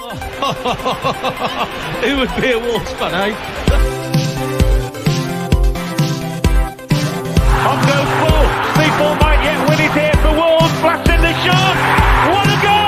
Who would be a Wolves fan, eh? On goes Bull. People might yet win it here for Wolves. Blasting the shot. What a goal!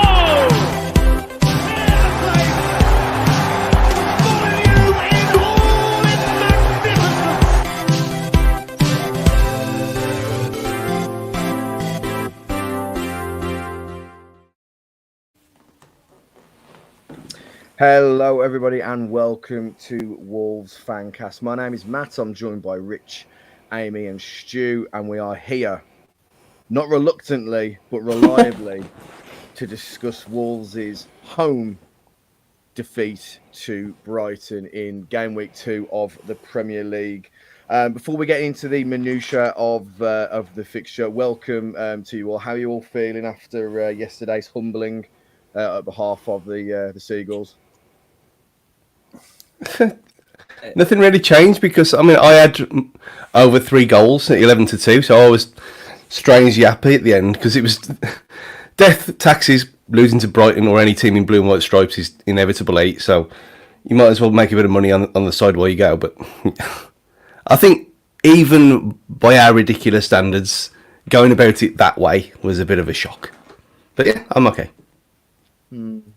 Hello everybody and welcome to Wolves Fancast. My name is Matt, I'm joined by Rich, Amy and Stu, and we are here, not reluctantly but reliably, to discuss Wolves' home defeat to Brighton in game week 2 of the Premier League. Before we get into the minutiae of the fixture, welcome to you all. How are you all feeling after yesterday's humbling at behalf of the Seagulls? Nothing really changed because I had over 3 goals at 11-2, so I was strangely happy at the end because it was death taxes. Losing to Brighton or any team in blue and white stripes is inevitable, so you might as well make a bit of money on the side while you go. But I think even by our ridiculous standards, going about it that way was a bit of a shock. But yeah, I'm okay.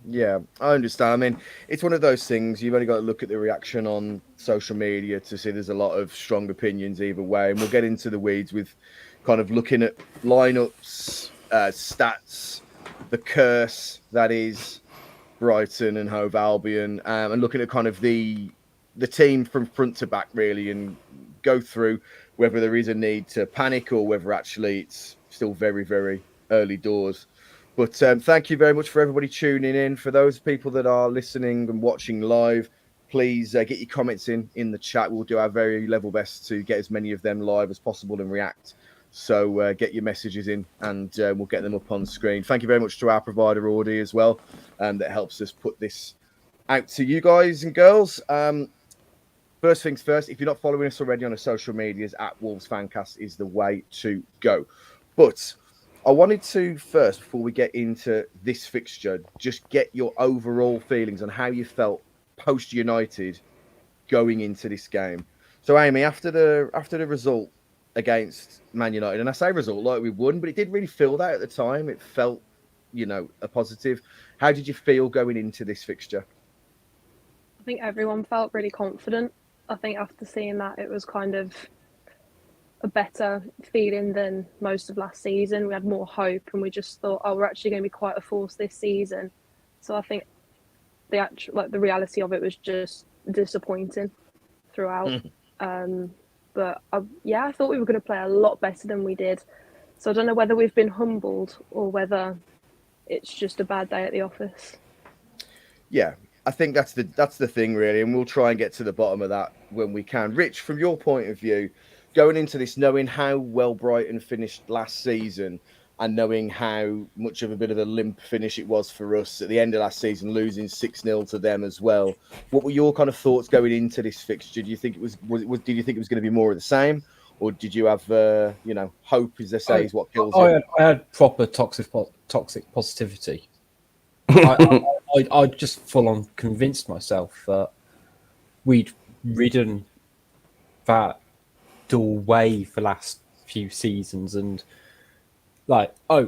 Yeah, I understand. I mean, it's one of those things, you've only got to look at the reaction on social media to see there's a lot of strong opinions either way. And we'll get into the weeds with kind of looking at lineups, stats, the curse that is Brighton and Hove Albion, and looking at kind of the team from front to back, really, and go through whether there is a need to panic or whether actually it's still very, very early doors. But thank you very much for everybody tuning in. For those people that are listening and watching live, please get your comments in the chat. We'll do our very level best to get as many of them live as possible and react. So get your messages in and we'll get them up on screen. Thank you very much to our provider, Audi, as well, that helps us put this out to you guys and girls. First things first, if you're not following us already on the social medias, at Wolves Fancast is the way to go. But I wanted to first, before we get into this fixture, just get your overall feelings on how you felt post-United going into this game. So, Amy, after the result against Man United, and I say result like we won, but it didn't really feel that at the time. It felt, a positive. How did you feel going into this fixture? I think everyone felt really confident. I think after seeing that, it was kind of a better feeling than most of last season. We had more hope and we just thought, we're actually going to be quite a force this season. So I think the reality of it was just disappointing throughout. But I thought we were going to play a lot better than we did. So I don't know whether we've been humbled or whether it's just a bad day at the office. Yeah, I think that's the thing, really, and we'll try and get to the bottom of that when we can. Rich, from your point of view, going into this, knowing how well Brighton finished last season and knowing how much of a bit of a limp finish it was for us at the end of last season, losing 6-0 to them as well, what were your kind of thoughts going into this fixture? Do you think it was did you think it was going to be more of the same, or did you have hope, as they say, is what kills you? I had proper toxic positivity. I just full on convinced myself that we'd ridden that away for the last few seasons, and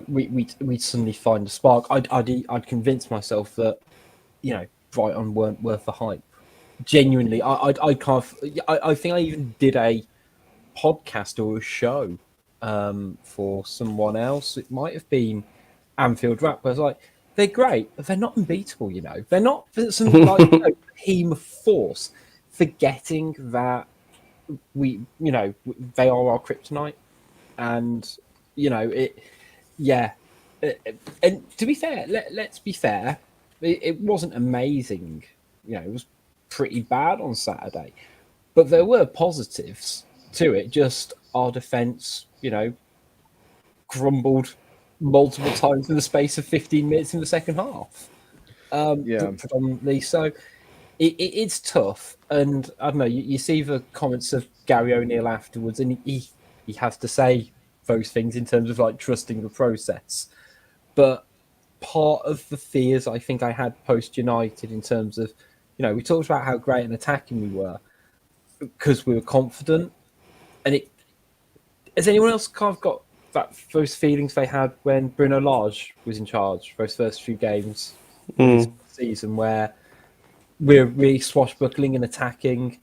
we'd suddenly find a spark. I'd convinced myself that Brighton weren't worth the hype. Genuinely, I think I even did a podcast or a show for someone else. It might have been Anfield Rap. I was like, they're great, but they're not unbeatable. They're not some team of force. Forgetting that they are our kryptonite, and and to be fair, let's be fair, it wasn't amazing. It was pretty bad on Saturday, but there were positives to it. Just our defence, crumbled multiple times in the space of 15 minutes in the second half. Predominantly. So it's tough. And I don't know, you see the comments of Gary O'Neill afterwards, and he has to say those things in terms of trusting the process. But part of the fears I think I had post United in terms of, we talked about how great and attacking we were because we were confident. And has anyone else kind of got those feelings they had when Bruno Lage was in charge those first few games this season, where we're really swashbuckling and attacking,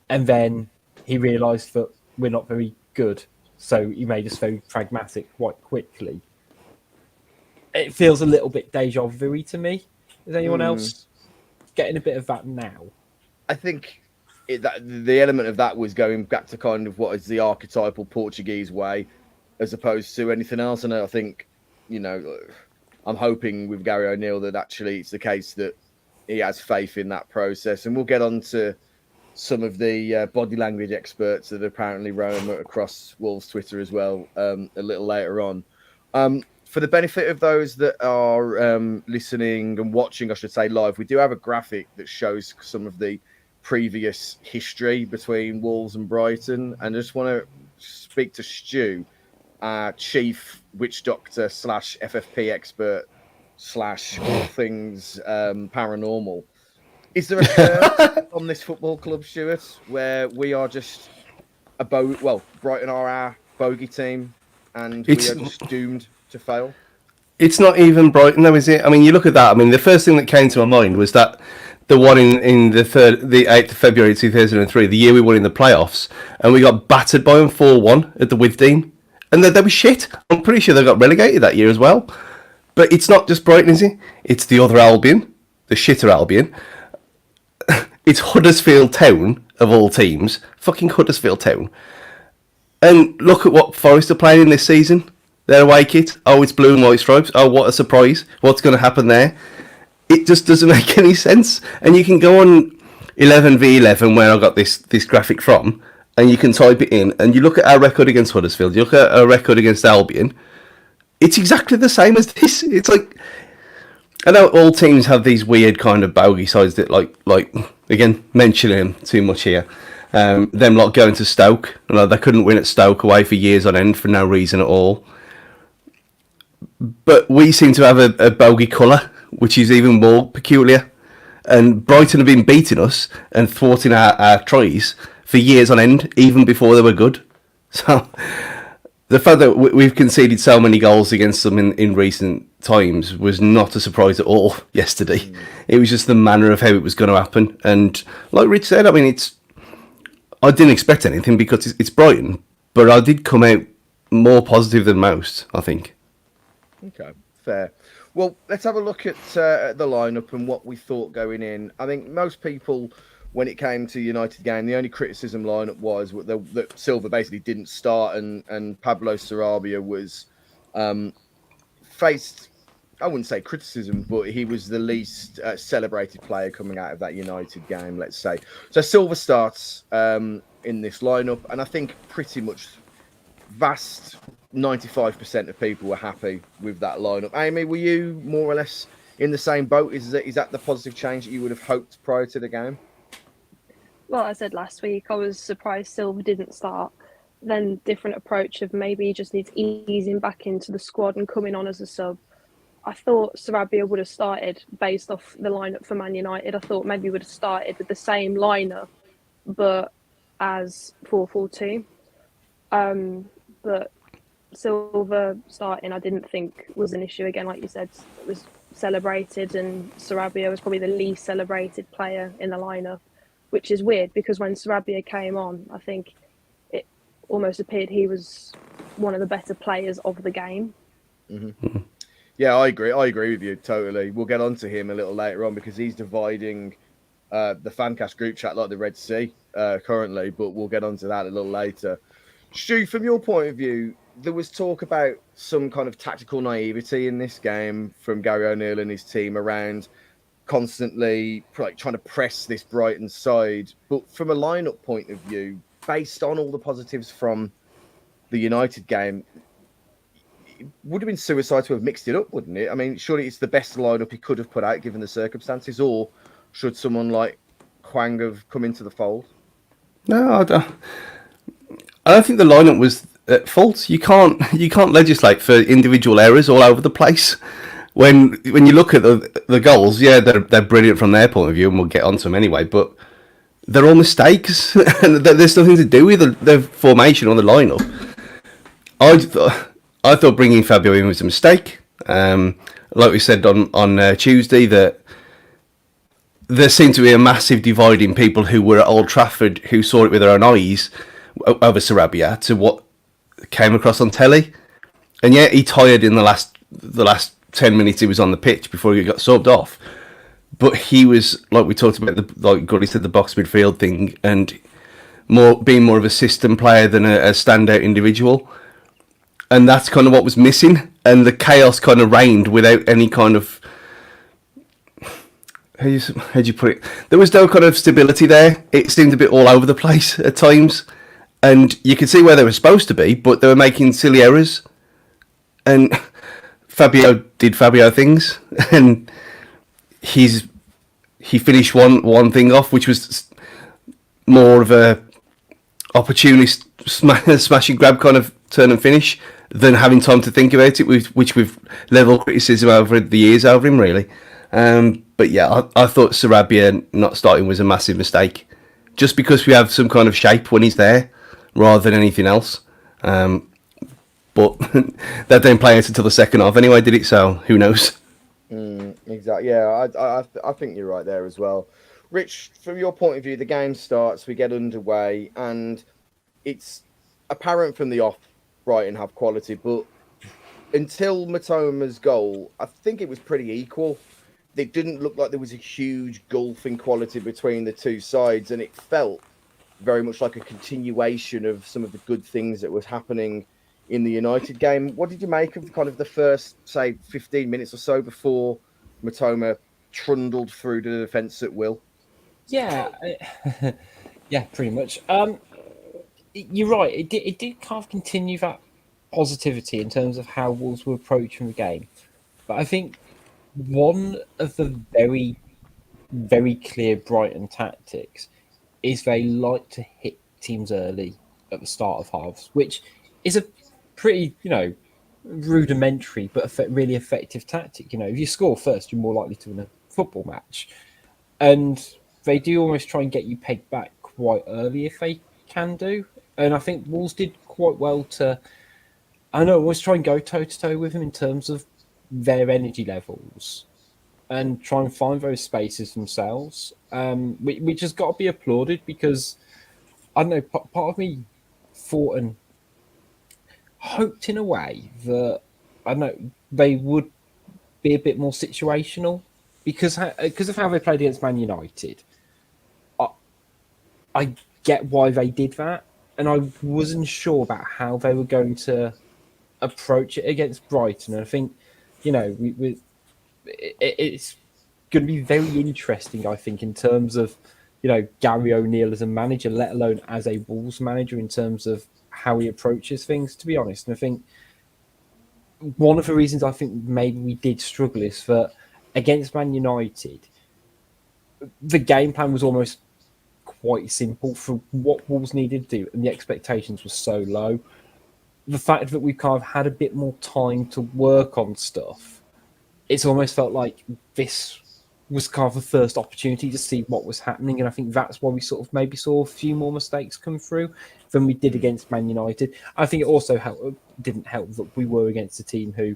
and then he realised that we're not very good, so he made us very pragmatic quite quickly. It feels a little bit deja vu to me. Is anyone else getting a bit of that now? I think the element of that was going back to kind of what is the archetypal Portuguese way, as opposed to anything else. And I think, I'm hoping with Gary O'Neill that actually it's the case that he has faith in that process. And we'll get on to some of the body language experts that apparently roam across Wolves Twitter as well a little later on. For the benefit of those that are listening and watching, I should say live, we do have a graphic that shows some of the previous history between Wolves and Brighton. And I just want to speak to Stu, chief witch doctor / FFP expert / all things paranormal. Is there a curse on this football club, Stuart, where we are just Brighton are our bogey team and we are just doomed to fail? It's not even Brighton, though, is it? I mean, you look at that. I mean, the first thing that came to my mind was that the one in the 8th of February 2003, the year we won in the playoffs, and we got battered by them 4-1 at the Withdean. And they were shit. I'm pretty sure they got relegated that year as well. But it's not just Brighton, is it? It's the other Albion, the shitter Albion. It's Huddersfield Town, of all teams. Fucking Huddersfield Town. And look at what Forest are playing in this season. Their away kit. Oh, it's blue and white stripes. Oh, what a surprise. What's going to happen there? It just doesn't make any sense. And you can go on 11v11, where I got this graphic from, and you can type it in, and you look at our record against Huddersfield, you look at our record against Albion, it's exactly the same as this. It's like, I know all teams have these weird kind of bogey sides that, like again, mentioning them too much here, them lot going to Stoke, they couldn't win at Stoke away for years on end for no reason at all. But we seem to have a bogey colour, which is even more peculiar. And Brighton have been beating us and thwarting our tries for years on end, even before they were good. So the fact that we've conceded so many goals against them in recent times was not a surprise at all yesterday. It was just the manner of how it was going to happen. And like Rich said, I mean, I didn't expect anything because it's Brighton, but I did come out more positive than most, I think. Okay, fair. Well, let's have a look at the lineup and what we thought going in. I think most people, when it came to United game, the only criticism lineup was that Silva basically didn't start, and Pablo Sarabia was faced, I wouldn't say criticism, but he was the least celebrated player coming out of that United game, let's say. So Silva starts in this lineup, and I think pretty much vast 95% of people were happy with that lineup. Amy, were you more or less in the same boat? Is that the positive change that you would have hoped prior to the game? Well, I said last week, I was surprised Silva didn't start. Then different approach of maybe he just needs easing back into the squad and coming on as a sub. I thought Sarabia would have started based off the lineup for Man United. I thought maybe would have started with the same lineup, but as 4-4-2. But Silva starting, I didn't think was an issue. Again, like you said, it was celebrated, and Sarabia was probably the least celebrated player in the lineup, which is weird because when Sarabia came on, I think it almost appeared he was one of the better players of the game. Mm-hmm. Yeah, I agree with you totally. We'll get on to him a little later on because he's dividing the Fancast group chat like the Red Sea currently, but we'll get on to that a little later. Stu, from your point of view, there was talk about some kind of tactical naivety in this game from Gary O'Neill and his team around constantly trying to press this Brighton side. But from a lineup point of view, based on all the positives from the United game, it would have been suicide to have mixed it up, wouldn't it? I mean, surely it's the best lineup he could have put out given the circumstances, or should someone like Hwang have come into the fold? No, I don't think the lineup was at fault. You can't legislate for individual errors all over the place. when you look at the goals, yeah, they're brilliant from their point of view, and we'll get onto them anyway. But they're all mistakes, and there's nothing to do with the formation or the lineup. I thought bringing Fabio in was a mistake. Like we said on Tuesday, that there seemed to be a massive divide in people who were at Old Trafford who saw it with their own eyes over Sarabia to what came across on telly. And yet he tired in the last 10 minutes he was on the pitch before he got subbed off. But he was, like we talked about, like Gully said, the box midfield thing, and being more of a system player than a standout individual. And that's kind of what was missing. And the chaos kind of reigned without any kind of... How do you put it? There was no kind of stability there. It seemed a bit all over the place at times. And you could see where they were supposed to be, but they were making silly errors. And Fabio did Fabio things. And he finished one thing off, which was more of a opportunist smash and grab kind of turn and finish than having time to think about it, which we've level criticism over the years over him, really. But yeah, I thought Sarabia not starting was a massive mistake, just because we have some kind of shape when he's there, rather than anything else. But that didn't play out until the second half anyway, did it? So who knows? Exactly. Yeah, I think you're right there as well. Rich, from your point of view, the game starts, we get underway, and it's apparent from the off Brighton have quality, but until Matoma's goal, I think it was pretty equal. It didn't look like there was a huge gulf in quality between the two sides, and it felt very much like a continuation of some of the good things that was happening in the United game. What did you make of kind of the first, say, 15 minutes or so before Matoma trundled through the defence at will? Yeah, yeah, pretty much. You're right. It did kind of continue that positivity in terms of how Wolves were approaching the game. But I think one of the very, very clear Brighton tactics is they like to hit teams early at the start of halves, which is a pretty, rudimentary but really effective tactic. If you score first, you're more likely to win a football match. And they do almost try and get you pegged back quite early if they can do. And I think Wolves did quite well to, always try and go toe-to-toe with them in terms of their energy levels and try and find those spaces themselves, which has got to be applauded because, I don't know, part of me thought and hoped in a way that, they would be a bit more situational because of how they played against Man United. I get why they did that, and I wasn't sure about how they were going to approach it against Brighton. And I think, it's going to be very interesting, I think, in terms of, Gary O'Neill as a manager, let alone as a Wolves manager, in terms of how he approaches things, to be honest. And I think one of the reasons I think maybe we did struggle is that against Man United, the game plan was almost quite simple for what Wolves needed to do, and the expectations were so low. The fact that we've kind of had a bit more time to work on stuff, it's almost felt like this was kind of the first opportunity to see what was happening, and I think that's why we sort of maybe saw a few more mistakes come through than we did against Man United. I think it also didn't help that we were against a team who,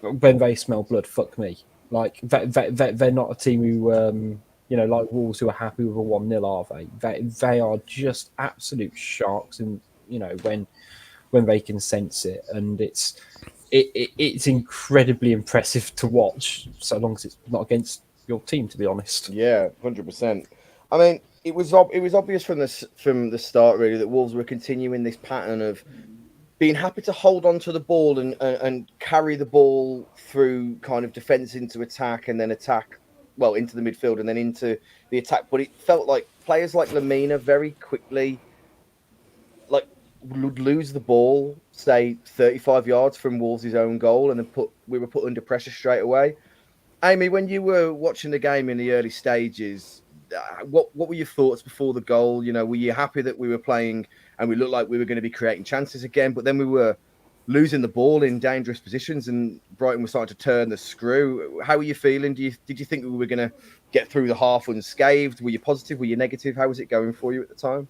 when they smell blood, fuck me. Like, they're not a team who... like Wolves, who are happy with a 1-0, are they? They are just absolute sharks, and when they can sense it, and it's incredibly impressive to watch, so long as it's not against your team, to be honest. Yeah, 100%. I mean, it was obvious from the start, really, that Wolves were continuing this pattern of being happy to hold on to the ball and carry the ball through kind of defence into attack, and then attack. Well, into the midfield and then into the attack. But it felt like players like Lamina very quickly would lose the ball, say 35 yards from Wolves' own goal, and then we were put under pressure straight away. Amy, when you were watching the game in the early stages, what were your thoughts before the goal? Were you happy that we were playing and we looked like we were going to be creating chances again? But then we were losing the ball in dangerous positions, and Brighton was starting to turn the screw. How were you feeling? Did you think we were going to get through the half unscathed? Were you positive? Were you negative? How was it going for you at the time?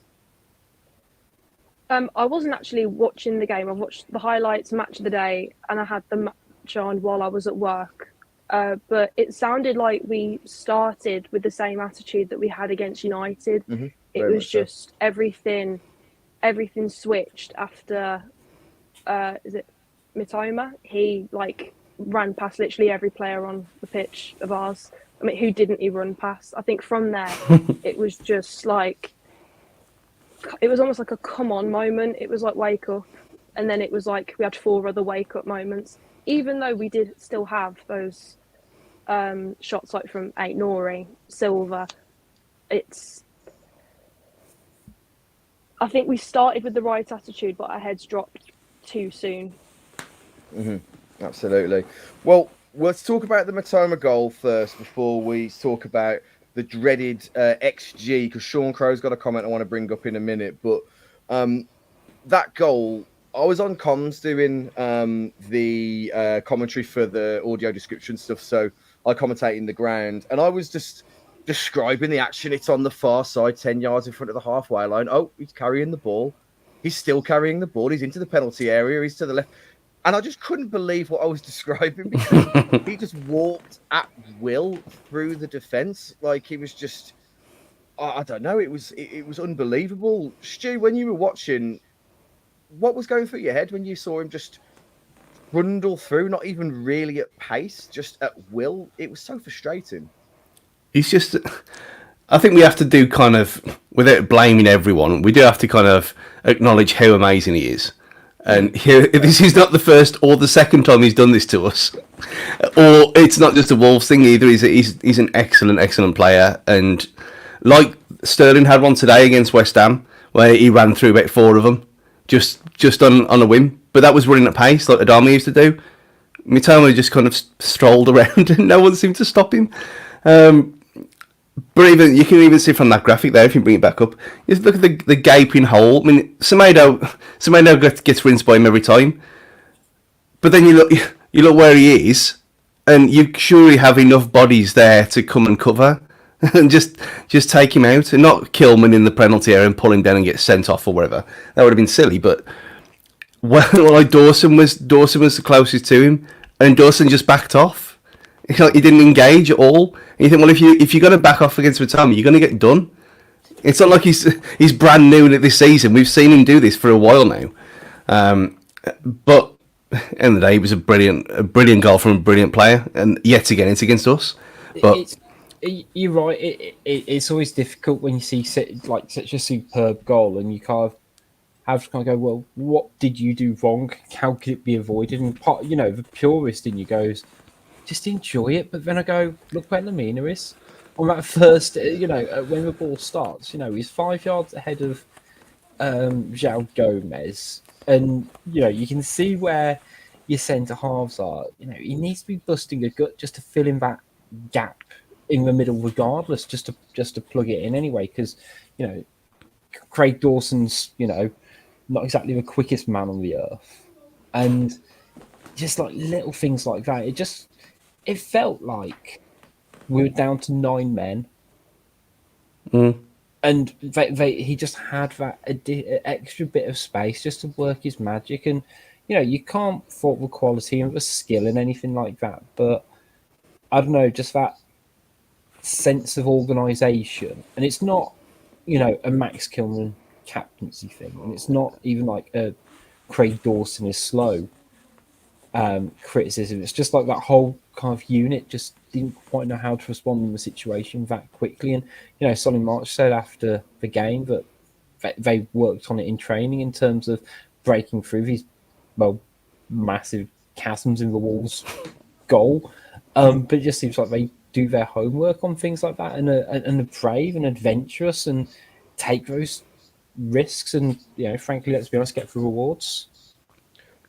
I wasn't actually watching the game. I watched the highlights, match of the day, and I had the match on while I was at work. But it sounded like we started with the same attitude that we had against United. Mm-hmm. It was just everything switched after. Is it Matoma? He ran past literally every player on the pitch of ours. I mean, who didn't he run past? I think from there, it was just it was almost like a come on moment. It was like wake up. And then it was like we had 4 other wake up moments. Even though we did still have those shots like from Nori, Silva, I think we started with the right attitude, but our heads dropped too soon. Mm-hmm. Absolutely. Well, let's talk about the Matoma goal first before we talk about the dreaded XG, because Sean Crow's got a comment I want to bring up in a minute. But that goal, I was on comms doing the commentary for the audio description stuff, so I commentate in the ground, and I was just describing the action. It's on the far side, 10 yards in front of the halfway line. Oh, he's carrying the ball. He's still carrying the ball. He's into the penalty area. He's to the left. And I just couldn't believe what I was describing, because he just walked at will through the defence. Like, he was just, I don't know. It was unbelievable. Stu, when you were watching, what was going through your head when you saw him just rundle through, not even really at pace, just at will? It was so frustrating. He's just, I think we have to do kind of, without blaming everyone, we do have to kind of acknowledge how amazing he is. And here, this is not the first or the second time he's done this to us. Or it's not just a Wolves thing either. He's an excellent player. And like Sterling had one today against West Ham, where he ran through about 4 of them, just on a whim. But that was running at pace, like Adama used to do. Matoma just kind of strolled around and no one seemed to stop him. But even you can even see from that graphic there, if you bring it back up, just look at the gaping hole. I mean, Semedo gets rinsed by him every time. But then you look where he is, and you surely have enough bodies there to come and cover, and just take him out, and not Kilman in the penalty area and pull him down and get sent off or whatever. That would have been silly. But like Dawson was the closest to him, and Dawson just backed off. He didn't engage at all. And you think, well, if you're going to back off against Matoma, you're going to get done. It's not like he's brand new at this season. We've seen him do this for a while now. But at the end of the day, it was a brilliant goal from a brilliant player, and yet again, it's against us. But you're right. It's always difficult when you see such a superb goal, and you kind of have to kind of go, well, what did you do wrong? How could it be avoided? And the purist in you goes, just enjoy it. But then I go, look where Lamina is. On that first, when the ball starts, he's 5 yards ahead of João Gomez. And, you can see where your centre halves are. He needs to be busting a gut just to fill in that gap in the middle regardless, just to plug it in anyway. Because, Craig Dawson's, not exactly the quickest man on the earth. And just like little things like that, it felt like we were down to 9 men, and he just had that extra bit of space just to work his magic. And you can't fault the quality and the skill and anything like that, but I don't know, just that sense of organisation. And it's not a Max Kilman captaincy thing, and it's not even like a Craig Dawson is slow criticism. It's just like that whole kind of unit just didn't quite know how to respond in the situation that quickly. And Solly March said after the game that they worked on it in training in terms of breaking through these massive chasms in the Wolves goal, but it just seems like they do their homework on things like that, and are brave and adventurous and take those risks, and frankly, let's be honest, get the rewards.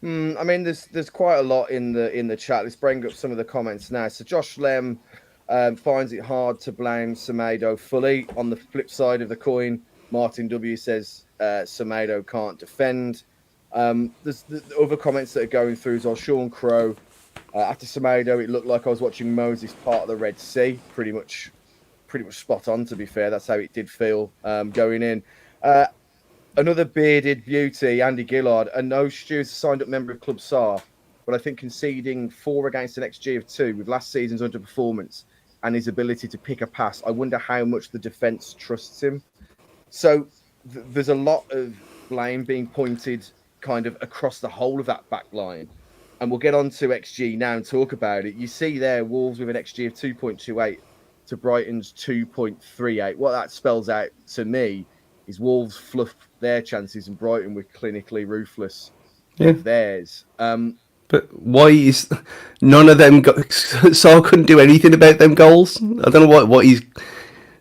I mean, there's quite a lot in the chat. Let's bring up some of the comments now. So Josh Lem finds it hard to blame Semedo fully. On the flip side of the coin, Martin W says Semedo can't defend. There's the other comments that are going through as well. Sean Crow, after Semedo, it looked like I was watching Moses part of the Red Sea. Pretty much spot on, to be fair. That's how it did feel going in. Another bearded beauty, Andy Gillard. I know Stu is a signed-up member of Club SAR, but I think conceding 4 against an XG of 2 with last season's underperformance and his ability to pick a pass, I wonder how much the defence trusts him. So there's a lot of blame being pointed kind of across the whole of that back line. And we'll get on to XG now and talk about it. You see there, Wolves with an XG of 2.28 to Brighton's 2.38. What that spells out to me is Wolves fluffed their chances and Brighton were clinically ruthless with theirs. But why is none of them Saul couldn't do anything about them goals? I don't know what he's.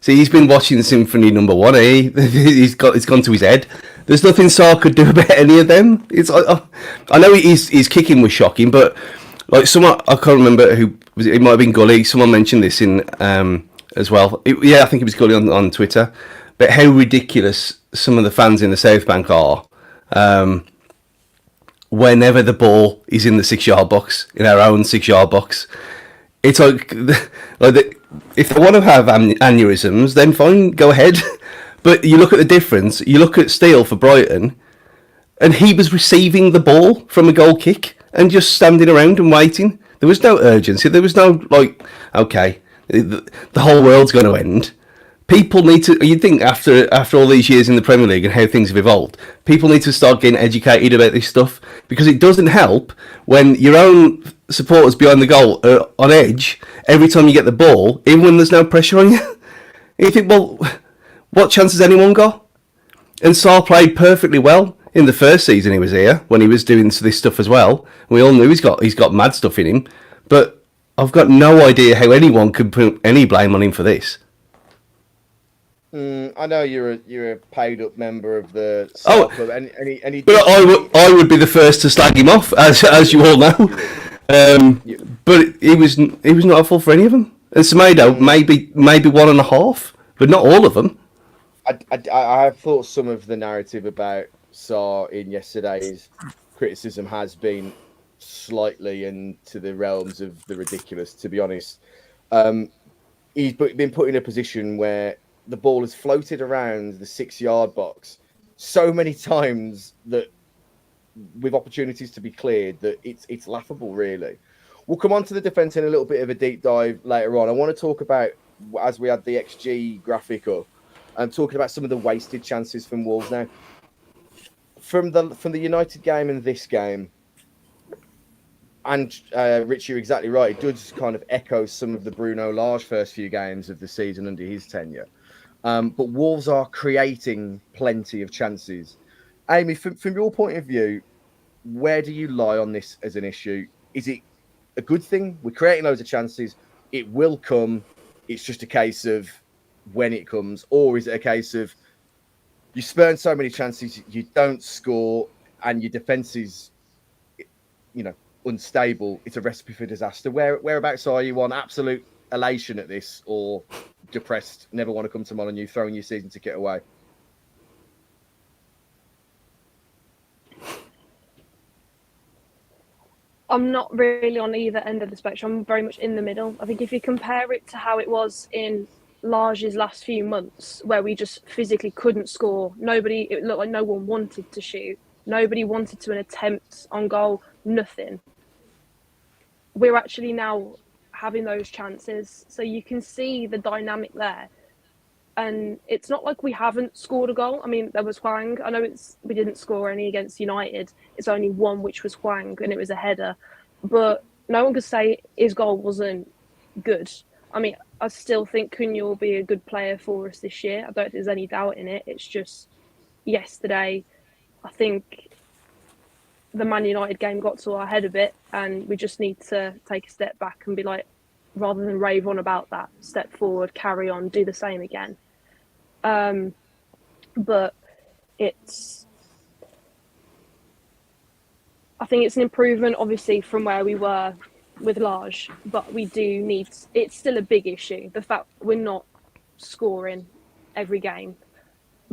See, he's been watching Symphony number 1. It's gone to his head. There's nothing Saul could do about any of them. I know his kicking was shocking, but like someone, I can't remember who was it. It might have been Gully. Someone mentioned this in as well. I think it was Gully on Twitter. But how ridiculous some of the fans in the South Bank are. Whenever the ball is in the 6-yard box, in our own 6-yard box, it's like if they want to have aneurysms, then fine, go ahead. But you look at the difference. You look at Steele for Brighton, and he was receiving the ball from a goal kick and just standing around and waiting. There was no urgency. There was no okay, the whole world's going to end. People need to. You'd think after all these years in the Premier League and how things have evolved, people need to start getting educated about this stuff, because it doesn't help when your own supporters behind the goal are on edge every time you get the ball, even when there's no pressure on you. And you think, well, what chance has anyone got? And Sarr played perfectly well in the first season he was here when he was doing this stuff as well. We all knew he's got mad stuff in him, but I've got no idea how anyone could put any blame on him for this. I know you're a paid up member of the club. But I would be the first to slag him off, as you all know. But he was not at fault for any of them. And Semedo maybe 1.5, but not all of them. I have thought some of the narrative about Sarr in yesterday's criticism has been slightly into the realms of the ridiculous. To be honest, he's been put in a position where the ball has floated around the 6-yard box so many times that with opportunities to be cleared that it's laughable, really. We'll come on to the defence in a little bit of a deep dive later on. I want to talk about, as we had the XG graphic up, and talking about some of the wasted chances from Wolves. Now, from the United game and this game, and Rich, you're exactly right, it does kind of echo some of the Bruno Lage first few games of the season under his tenure. But Wolves are creating plenty of chances. Amy, from your point of view, where do you lie on this as an issue? Is it a good thing? We're creating loads of chances. It will come. It's just a case of when it comes. Or is it a case of you spurn so many chances, you don't score, and your defence is, unstable? It's a recipe for disaster. Whereabouts are you on absolute elation at this, or depressed, never want to come to Molineux, throwing your season ticket away? I'm not really on either end of the spectrum. I'm very much in the middle. I think if you compare it to how it was in Lage's last few months, where we just physically couldn't score, it looked like no one wanted to shoot. Nobody wanted to attempt on goal, nothing. We're actually now having those chances. So you can see the dynamic there. And it's not like we haven't scored a goal. I mean, there was Hwang. I know we didn't score any against United. It's only one, which was Hwang, and it was a header. But no one could say his goal wasn't good. I mean, I still think Cunha will be a good player for us this year. I don't think there's any doubt in it. It's just yesterday, I think the Man United game got to our head a bit, and we just need to take a step back and be like, rather than rave on about that, step forward, carry on, do the same again. But I think it's an improvement, obviously, from where we were with Lage, but we do need, it's still a big issue, the fact we're not scoring every game.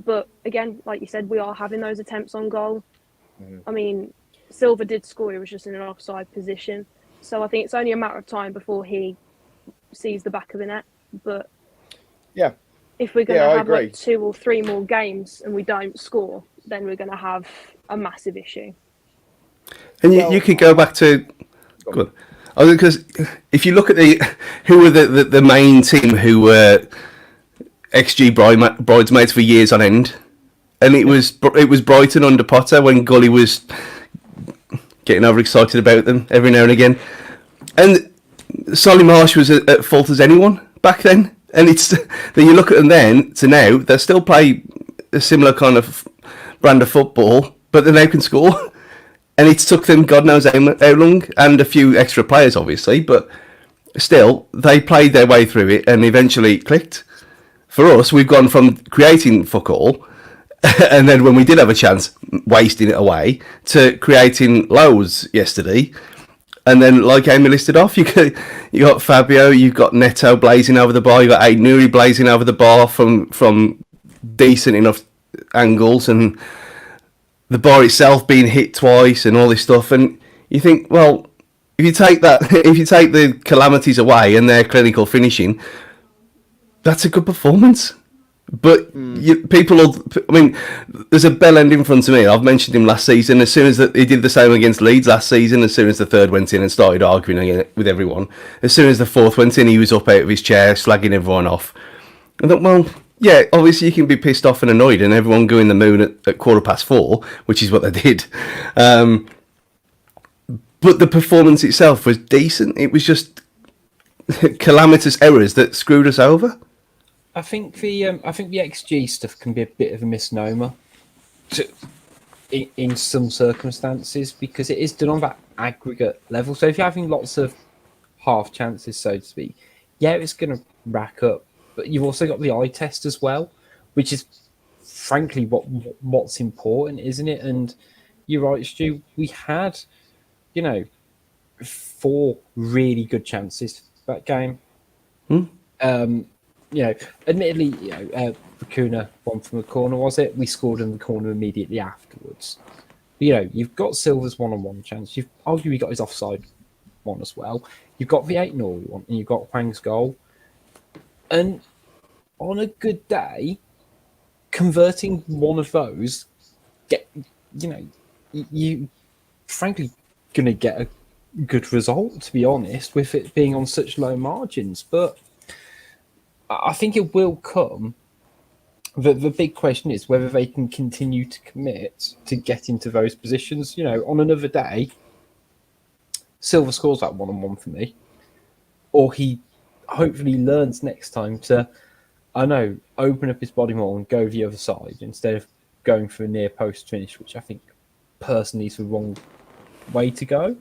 But again, like you said, we are having those attempts on goal. I mean, Silva did score. He was just in an offside position. So I think it's only a matter of time before he sees the back of the net. But Yeah. if we're going to I have agree. like 2 or 3 more games and we don't score, then we're going to have a massive issue. And you could go back to... Good. Because if you look at who were the main team who were XG bridesmaids for years on end, and it was Brighton under Potter when Gully was getting overexcited about them every now and again, and Solly Marsh was at fault as anyone back then. And it's that you look at them then to now, they still play a similar kind of brand of football, but they now can score. And it's took them God knows how long, and a few extra players, obviously, but still, they played their way through it and eventually clicked. For us, we've gone from creating fuck all, and then when we did have a chance, wasting it away, to creating loads yesterday. And then, like Amy listed off, you got Fabio, you've got Neto blazing over the bar, you got Nuri blazing over the bar from decent enough angles, and the bar itself being hit twice and all this stuff. And you think, well, if you take the calamities away and their clinical finishing, that's a good performance. But there's a bell end in front of me. I've mentioned him last season. As soon as he did the same against Leeds last season, as soon as the third went in and started arguing with everyone, as soon as the fourth went in, he was up out of his chair, slagging everyone off. I thought, well, yeah, obviously you can be pissed off and annoyed, and everyone go in the moon at 4:15, which is what they did. But the performance itself was decent. It was just calamitous errors that screwed us over. I think the XG stuff can be a bit of a misnomer in some circumstances, because it is done on that aggregate level. So if you're having lots of half chances, so to speak, yeah, it's going to rack up. But you've also got the eye test as well, which is frankly what's important, isn't it? And you're right, Stu. We had, 4 really good chances that game. Admittedly, Bakuna one from the corner, was it? We scored in the corner immediately afterwards. But, you've got Silva's one-on-one chance. You've arguably got his offside one as well. You've got the 8-0 one, and you've got Hwang's goal. And on a good day, converting one of those, you frankly going to get a good result, to be honest, with it being on such low margins. But I think it will come. The big question is whether they can continue to commit to get into those positions. On another day, Silva scores that one-on-one for me, or he hopefully learns next time to, open up his body more and go the other side instead of going for a near post finish, which I think personally is the wrong way to go.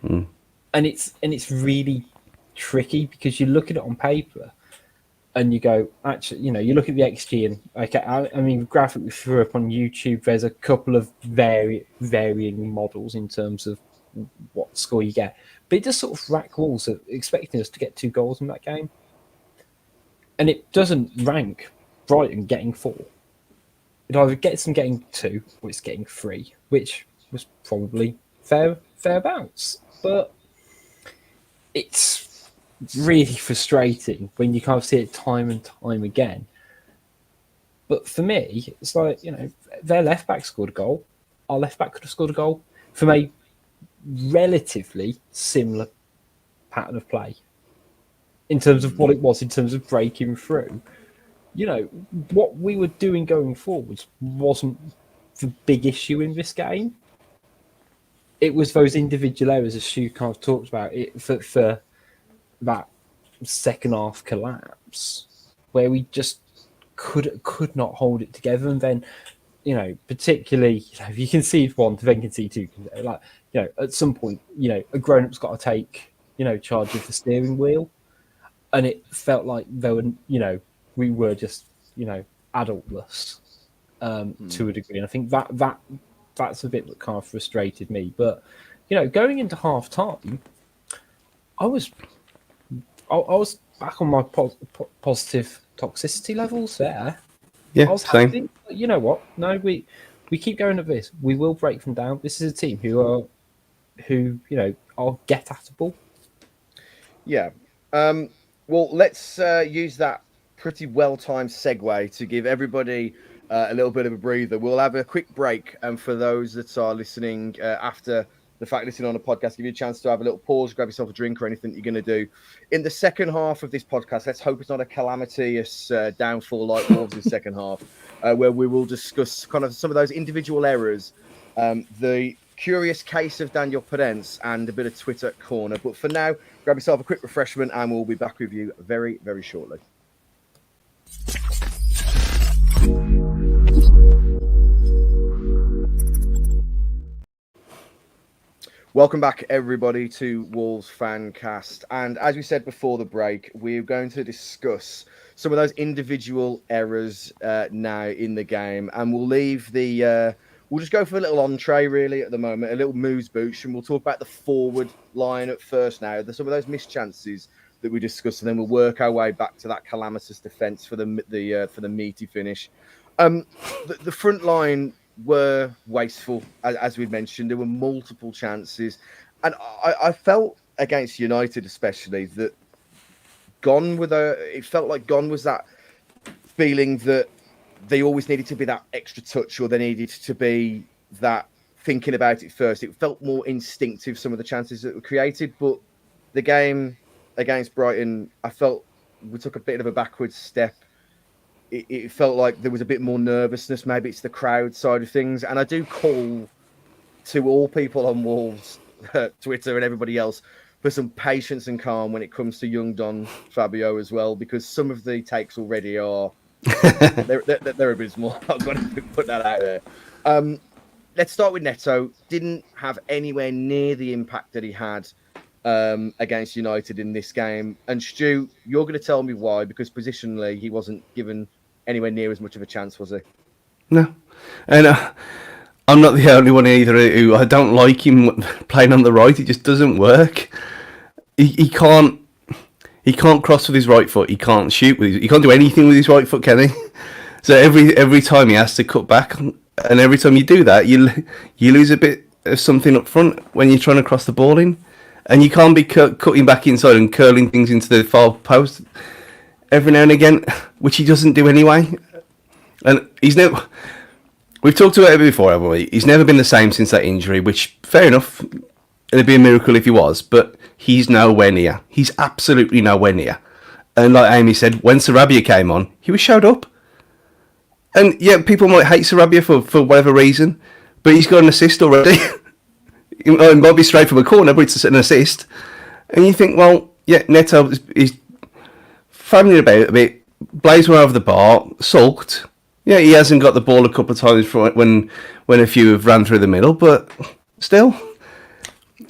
And it's really tricky because you look at it on paper and you go, actually, you look at the XG and okay, the graphic we threw up on YouTube, there's a couple of varying models in terms of what score you get, but it just sort of rack walls of expecting us to get 2 goals in that game, and it doesn't rank Brighton getting 4. It either gets them getting 2 or it's getting 3, which was probably fair-abouts. But it's really frustrating when you kind of see it time and time again. But for me, it's like, their left back scored a goal. Our left back could have scored a goal from a relatively similar pattern of play in terms of what it was, in terms of breaking through. What we were doing going forwards wasn't the big issue in this game. It was those individual errors, as Stu kind of talked about, it for that second half collapse, where we just could not hold it together. And then, particularly, if you concede one, to then concede 2, at some point, a grown-up's got to take, charge of the steering wheel. And it felt like there were, we were just, adultless to a degree. And I think that's a bit that kind of frustrated me. But, going into half time, I was back on my positive toxicity levels there. Yeah, I was same. happy. You know what? No, we keep going at this, we will break them down. This is a team who are get-atable. Yeah. Well, let's use that pretty well-timed segue to give everybody a little bit of a breather. We'll have a quick break, and for those that are listening after the fact listening on a podcast, give you a chance to have a little pause, grab yourself a drink or anything you're going to do. In the second half of this podcast, let's hope it's not a calamitous downfall like Wolves' in the second half, where we will discuss kind of some of those individual errors, the curious case of Daniel Podence, and a bit of Twitter corner. But for now, grab yourself a quick refreshment, and we'll be back with you very, very shortly. Welcome back, everybody, to Wolves Fancast. And as we said before the break, we're going to discuss some of those individual errors now in the game. And we'll leave the... we'll just go for a little entree, really, at the moment, a little moose-booch, and we'll talk about the forward line at first now. There's some of those missed chances that we discussed, and then we'll work our way back to that calamitous defence for the meaty finish. The front line were wasteful, as we mentioned. There were multiple chances, and I felt against United especially that it felt like gone was that feeling that they always needed to be that extra touch, or they needed to be that thinking about it first. It felt more instinctive, some of the chances that were created, but the game against Brighton, I felt we took a bit of a backwards step. It felt like there was a bit more nervousness. Maybe it's the crowd side of things. And I do call to all people on Wolves, Twitter and everybody else, for some patience and calm when it comes to young Don Fabio as well, because some of the takes already are they're abysmal. I've got to put that out there. Let's start with Neto. Didn't have anywhere near the impact that he had against United in this game. And Stu, you're going to tell me why, because positionally he wasn't given anywhere near as much of a chance, was he? No. And I'm not the only one either who I don't like him playing on the right. It just doesn't work. He can't cross with his right foot. He can't shoot with he can't do anything with his right foot, can he? So every time he has to cut back, and every time you do that, you lose a bit of something up front when you're trying to cross the ball in. And you can't be cutting back inside and curling things into the far post every now and again, which he doesn't do anyway. And we've talked about it before, haven't we? He's never been the same since that injury, which, fair enough, it'd be a miracle if he was, but he's nowhere near. He's absolutely nowhere near. And like Amy said, when Sarabia came on, he was showed up. And yeah, people might hate Sarabia for whatever reason, but he's got an assist already. It might be straight from a corner, but it's an assist. And you think, well, yeah, Neto is fumbling about a bit, blazed one over the bar, sulked. Yeah, he hasn't got the ball a couple of times when a few have ran through the middle, but still,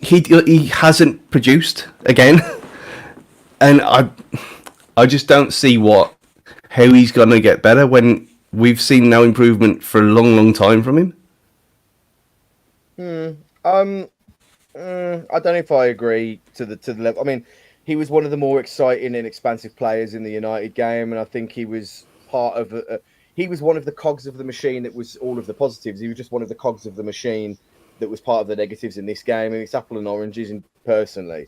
he hasn't produced again. And I just don't see how he's going to get better when we've seen no improvement for a long, long time from him. I don't know if I agree to the level. I mean, he was one of the more exciting and expansive players in the United game, and I think he was part of he was one of the cogs of the machine that was all of the positives. He was just one of the cogs of the machine that was part of the negatives in this game, and it's apple and oranges. And personally,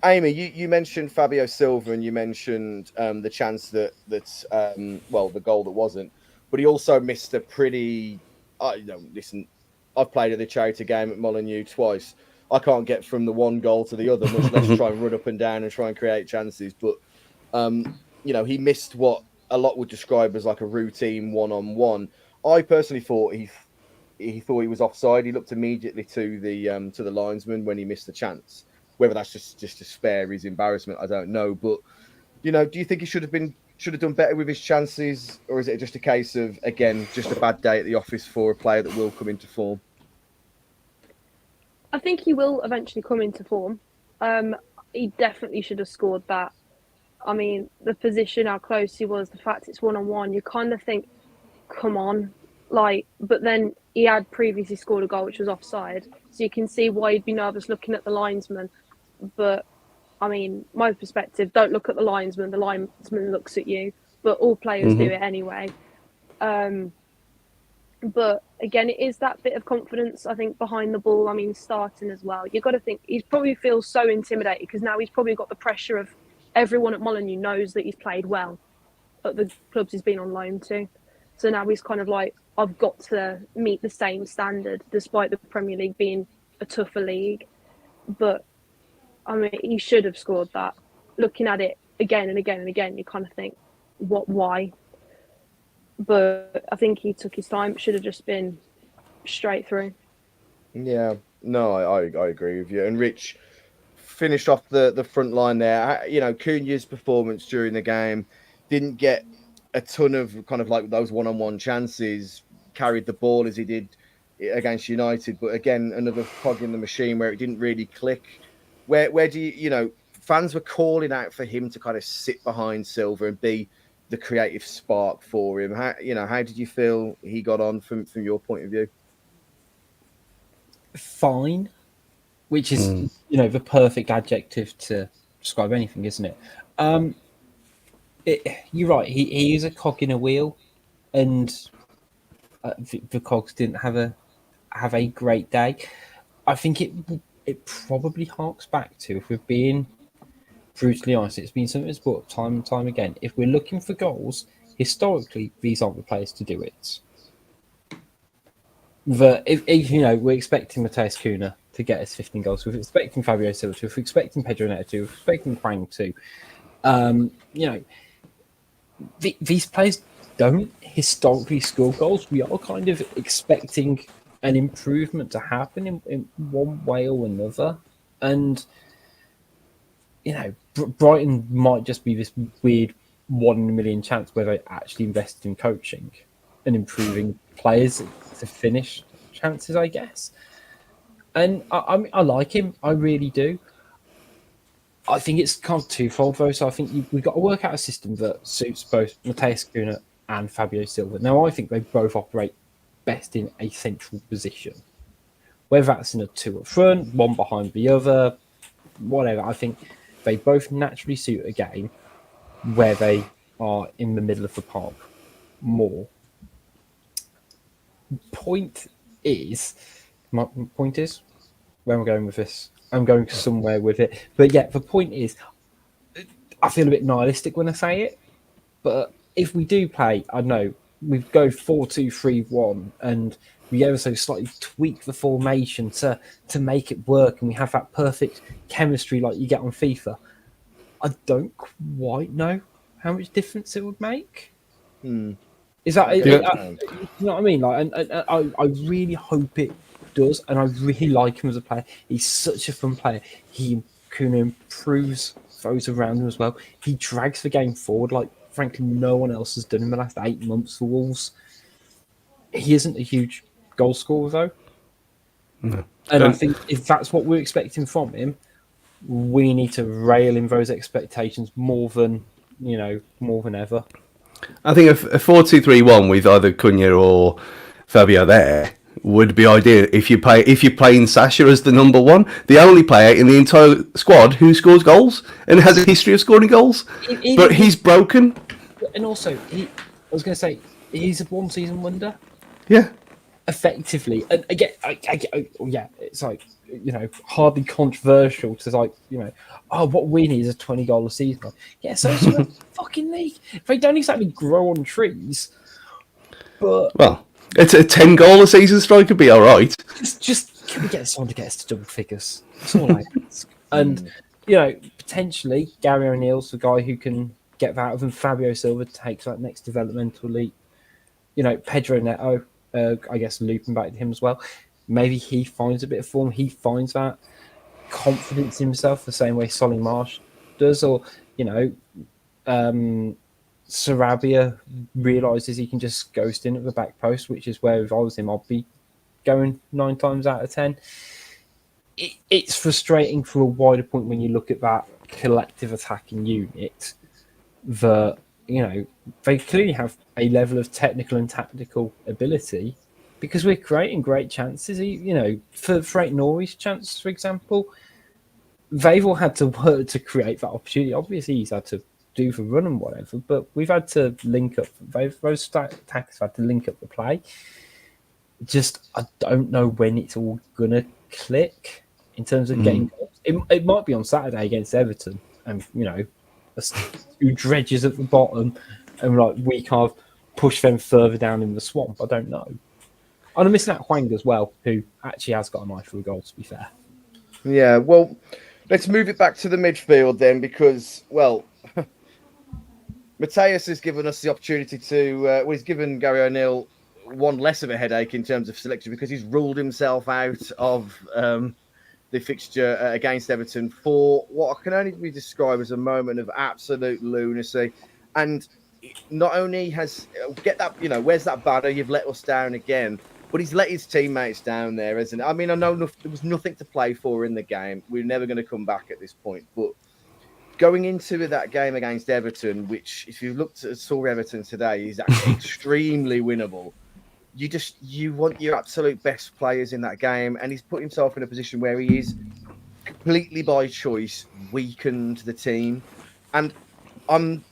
Amy, you mentioned Fabio Silva, and you mentioned the chance that the goal that wasn't, but he also missed a pretty. Listen. I've played at the charity game at Molineux twice. I can't get from the one goal to the other, much less try and run up and down and try and create chances. But, he missed what a lot would describe as like a routine one-on-one. I personally thought he thought he was offside. He looked immediately to the linesman when he missed the chance. Whether that's just to spare his embarrassment, I don't know. But, do you think he should have done better with his chances, or is it just a case of, again, just a bad day at the office for a player that will come into form? I think he will eventually come into form. He definitely should have scored that. I mean, the position, how close he was, the fact it's one-on-one, you kind of think, come on. But then he had previously scored a goal which was offside, so you can see why he'd be nervous looking at the linesman. But I mean, my perspective, don't look at the linesman But again, it is that bit of confidence, I think, behind the ball. I mean, starting as well. You've got to think he probably feels so intimidated because now he's probably got the pressure of everyone at Molineux knows that he's played well at the clubs he's been on loan to. So now he's kind of like, I've got to meet the same standard, despite the Premier League being a tougher league. But, I mean, he should have scored that. Looking at it again and again and again, you kind of think, why? But I think he took his time. It should have just been straight through. Yeah, no, I agree with you. And Rich finished off the front line there. You know, Cunha's performance during the game didn't get a ton of kind of like those one-on-one chances, carried the ball as he did against United. But again, another cog in the machine where it didn't really click. Where do you know, fans were calling out for him to kind of sit behind Silva and be the creative spark for him. How did you feel he got on from your point of view? Fine, which is the perfect adjective to describe anything, isn't it? You're right. He is a cog in a wheel, and the cogs didn't have a great day. I think it probably harks back to, if we're being brutally honest, it's been something that's brought up time and time again. If we're looking for goals, historically, these aren't the players to do it. If we're expecting Matheus Cunha to get us 15 goals, we're expecting Fabio Silva to, we're expecting Pedro Neto to, we're expecting Prang to. These players don't historically score goals. We are kind of expecting an improvement to happen in one way or another. And, Brighton might just be this weird 1 in a million chance where they actually invested in coaching and improving players to finish chances, I guess. And I like him. I really do. I think it's kind of twofold, though. So I think we've got to work out a system that suits both Matheus Cunha and Fabio Silva. Now, I think they both operate best in a central position. Whether that's in a two up front, one behind the other, whatever. I think they both naturally suit a game where they are in the middle of the park more. My point is, where am I going with this? I'm going somewhere with it. But yeah, the point is, I feel a bit nihilistic when I say it. But if we do play, I don't know, we go 4-2-3-1 and we ever so slightly tweak the formation to make it work, and we have that perfect chemistry like you get on FIFA, I don't quite know how much difference it would make. Is that you know what I mean? Like, and I really hope it does, and I really like him as a player. He's such a fun player. He can improves those around him as well. He drags the game forward like, frankly, no one else has done in the last 8 months for Wolves. He isn't a huge goal scorer, though. No. And I think if that's what we're expecting from him, we need to rail in those expectations more than ever. I think a 4-2-3-1 with either Cunha or Fabio there would be ideal if you're playing Sasha as the number one, the only player in the entire squad who scores goals and has a history of scoring goals. But he's broken. And also, I was going to say, he's a one-season wonder. Yeah. Effectively. And again, it's like, hardly controversial to what we need is a 20-goal a season. Yeah, so it's a fucking league. They don't exactly grow on trees, but... Well, it's a 10-goal a season striker be all right. Just can we get someone to get us to double figures? That's all I ask. And, potentially, Gary O'Neill's the guy who can get that out of him. Fabio Silva takes that next developmental leap. Pedro Neto, I guess looping back to him as well. Maybe he finds a bit of form. He finds that confidence in himself the same way Solly Marsh does. Or, Sarabia realises he can just ghost in at the back post, which is where if I was him, I'd be going 9 times out of 10. It's frustrating for a wider point when you look at that collective attacking unit that, they clearly have a level of technical and tactical ability because we're creating great chances. For Frank Norrie's chance, for example, they've all had to work to create that opportunity. Obviously, he's had to do the run and whatever, but we've had to link up. Those attackers have had to link up the play. just I don't know when it's all gonna click in terms of getting goals. It might be on Saturday against Everton, and two dredges at the bottom, and like we kind of push them further down in the swamp. I don't know. And I'm missing out Hwang as well, who actually has got a knife for a goal. To be fair. Yeah, well, let's move it back to the midfield then, because, well, Mateus has given us the opportunity to, he's given Gary O'Neill one less of a headache in terms of selection, because he's ruled himself out of the fixture against Everton for what can only be described as a moment of absolute lunacy. And not only has, where's that banner? You've let us down again. But he's let his teammates down there, isn't it? I mean, I know there was nothing to play for in the game. We're never going to come back at this point. But going into that game against Everton, which, if you saw Everton today, is actually extremely winnable. You want your absolute best players in that game, and he's put himself in a position where he is completely by choice weakened the team. And I'm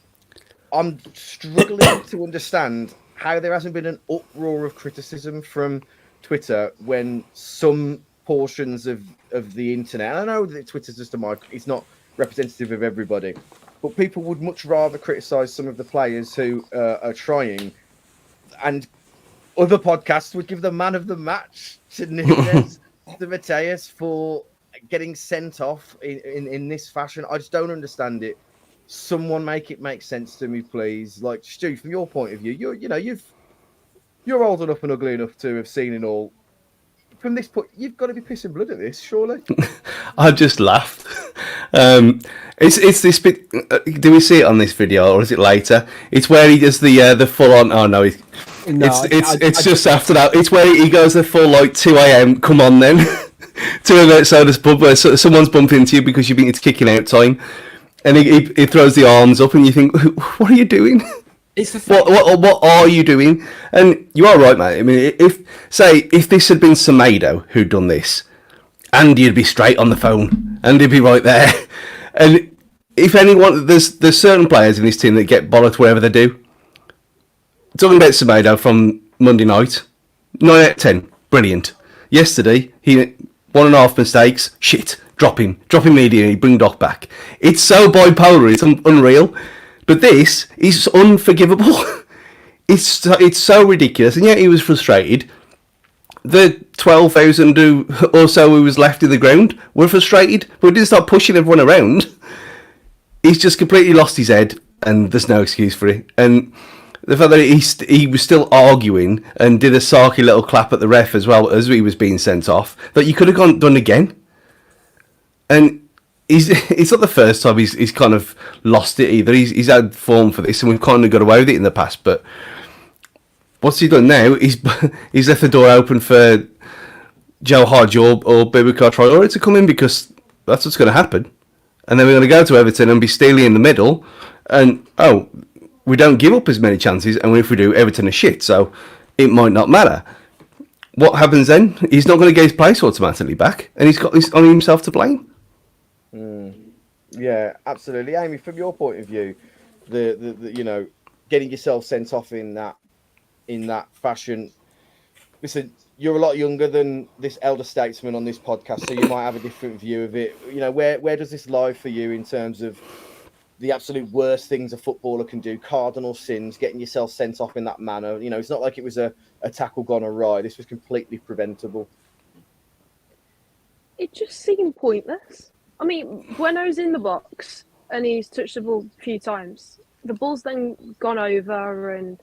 struggling to understand how there hasn't been an uproar of criticism from Twitter when some portions of the internet, I know that Twitter's just it's not representative of everybody, but people would much rather criticise some of the players who are trying, and other podcasts would give the man of the match to Nunes, to Mateus, for getting sent off in this fashion. I just don't understand it. Someone make it make sense to me, please. Like, Stu, from your point of view, you're old enough and ugly enough to have seen it all. From this point, you've got to be pissing blood at this, surely. I just laughed. It's this bit. Do we see it on this video, or is it later? It's where he does the full on. Oh no, it's just after that. It's where he goes the full like 2 a.m. Come on then, to an outside pub where someone's bumping into you because you think it's kicking out time. And he throws the arms up, and you think, "What are you doing? What are you doing?" And you are right, mate. I mean, if this had been Semedo who'd done this, Andy'd be straight on the phone, and he'd be right there. And if anyone, there's certain players in this team that get bollocked wherever they do. Talking about Semedo from Monday night, 9 out of 10, brilliant. Yesterday, he 1.5 mistakes, shit. Drop him immediately, bring Doc back. It's so bipolar, it's unreal. But this is unforgivable. It's so ridiculous. And yet he was frustrated. The 12,000 or so who was left in the ground were frustrated, but he didn't start pushing everyone around. He's just completely lost his head, and there's no excuse for it. And the fact that he was still arguing and did a sarky little clap at the ref as well as he was being sent off, that you could have done again. And it's not the first time he's kind of lost it either. He's had form for this, and we've kind of got away with it in the past. But what's he done now? He's left the door open for Joe Hodge or Boubacar Traoré to come in, because that's what's going to happen. And then we're going to go to Everton and be steely in the middle. And, we don't give up as many chances. And if we do, Everton are shit. So it might not matter. What happens then? He's not going to get his place automatically back. And he's got this on himself to blame. Yeah, absolutely. Amy, from your point of view, the getting yourself sent off in that fashion. Listen, you're a lot younger than this elder statesman on this podcast, so you might have a different view of it. Where does this lie for you in terms of the absolute worst things a footballer can do, cardinal sins, getting yourself sent off in that manner? It's not like it was a tackle gone awry. This was completely preventable. It just seemed pointless. I mean, Bueno's in the box and he's touched the ball a few times. The ball's then gone over and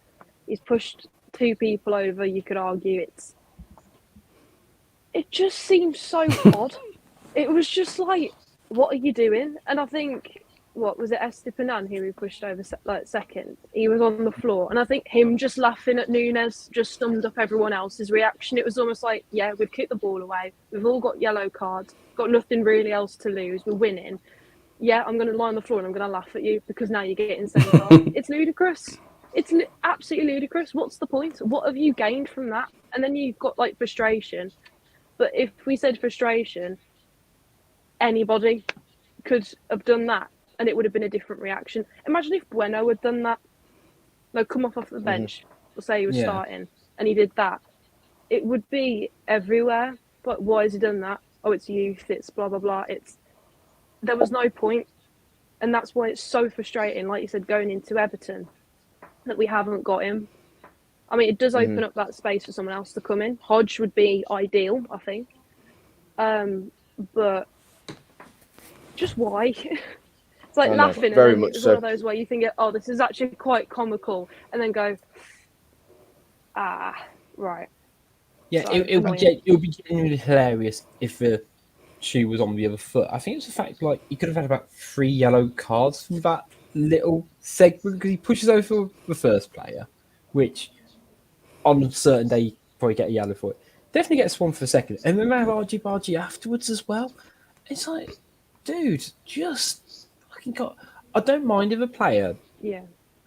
he's pushed 2 people over. You could argue it just seemed so odd. It was just like, what are you doing? And I think, what was it, Estepanan who we pushed over second? He was on the floor, and I think him just laughing at Nunes just summed up everyone else's reaction. It was almost like, yeah, we've kicked the ball away. We've all got yellow cards. Got nothing really else to lose. We're winning. Yeah, I'm going to lie on the floor and I'm going to laugh at you because now you're getting sent off. It's ludicrous. It's absolutely ludicrous. What's the point? What have you gained from that? And then you've got frustration. But if we said frustration, anybody could have done that and it would have been a different reaction. Imagine if Bueno had done that. Come off the bench. We'll say he was starting and he did that. it would be everywhere. But why has he done that? Oh, it's youth. It's blah blah blah. There was no point, and that's why it's so frustrating. Like you said, going into Everton, that we haven't got him. I mean, it does open up that space for someone else to come in. Hodge would be ideal, I think. But just why? It's like laughing. Very and much it's so. one of those where you think, oh, this is actually quite comical, and then go, right. Yeah, So it would be genuinely hilarious if the shoe was on the other foot. I think it's the fact like he could have had about 3 yellow cards from that little segment because he pushes over the first player, which on a certain day you probably get a yellow for it. Definitely gets one for the second, and then have Argy afterwards as well. It's like, dude, just fucking got. I don't mind if a player,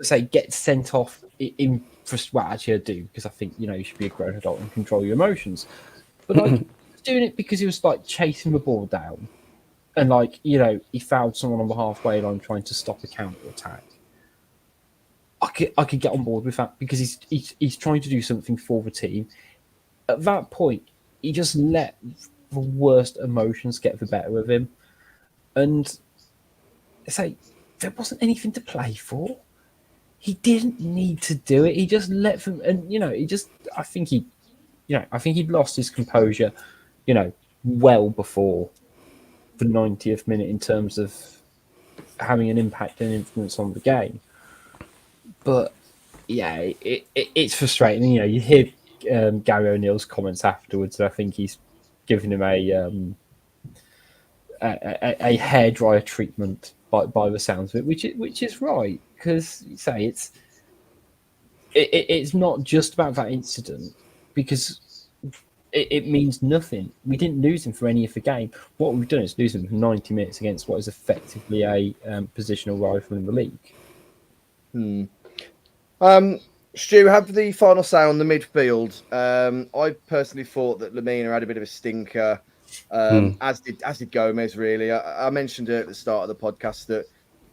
say, gets sent off in. Well, actually, I do because I think you should be a grown adult and control your emotions. But like doing it because he was like chasing the ball down, and like he fouled someone on the halfway line trying to stop a counter attack. I could get on board with that because he's trying to do something for the team. At that point, he just let the worst emotions get the better of him, and say there wasn't anything to play for. He didn't need to do it. He just let them, and he just. I think he'd lost his composure, well before the 90th minute in terms of having an impact and influence on the game. But yeah, it's frustrating. You hear Gary O'Neill's comments afterwards, and I think he's giving him a hairdryer treatment by the sounds of it, which is right. Because say it's not just about that incident because it means nothing. We didn't lose him for any of the game. What we've done is lose him for 90 minutes against what is effectively a positional rival in the league. Stu, have the final say on the midfield. I personally thought that Lamina had a bit of a stinker, as did Gomez. Really, I mentioned it at the start of the podcast that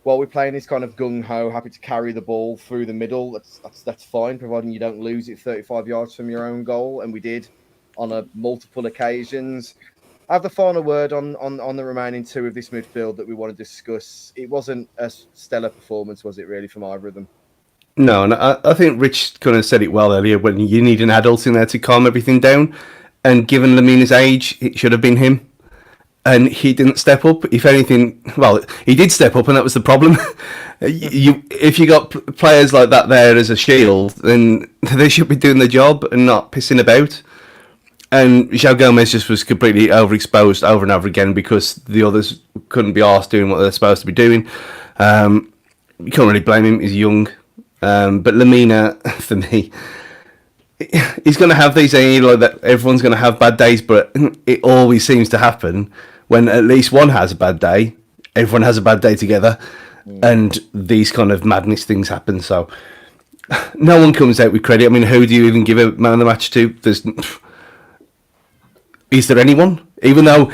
while we're playing this kind of gung ho, happy to carry the ball through the middle, that's fine, providing you don't lose it 35 yards from your own goal, and we did on multiple occasions. I have the final word on the remaining two of this midfield that we want to discuss. It wasn't a stellar performance, was it, really, from either of them? No, and I think Rich kind of said it well earlier when you need an adult in there to calm everything down. And given Lamina's age, it should have been him. And he didn't step up. If anything, well, he did step up, and that was the problem. If you got players like that there as a shield, then they should be doing their job and not pissing about. And João Gomez just was completely overexposed over and over again because the others couldn't be arsed doing what they're supposed to be doing. You can't really blame him, he's young. But Lamina, for me, he's going to have these, that everyone's going to have bad days, but it always seems to happen when at least one has a bad day, everyone has a bad day together, and these kind of madness things happen. So no one comes out with credit. I mean, who do you even give a man of the match to? Is there anyone? Even though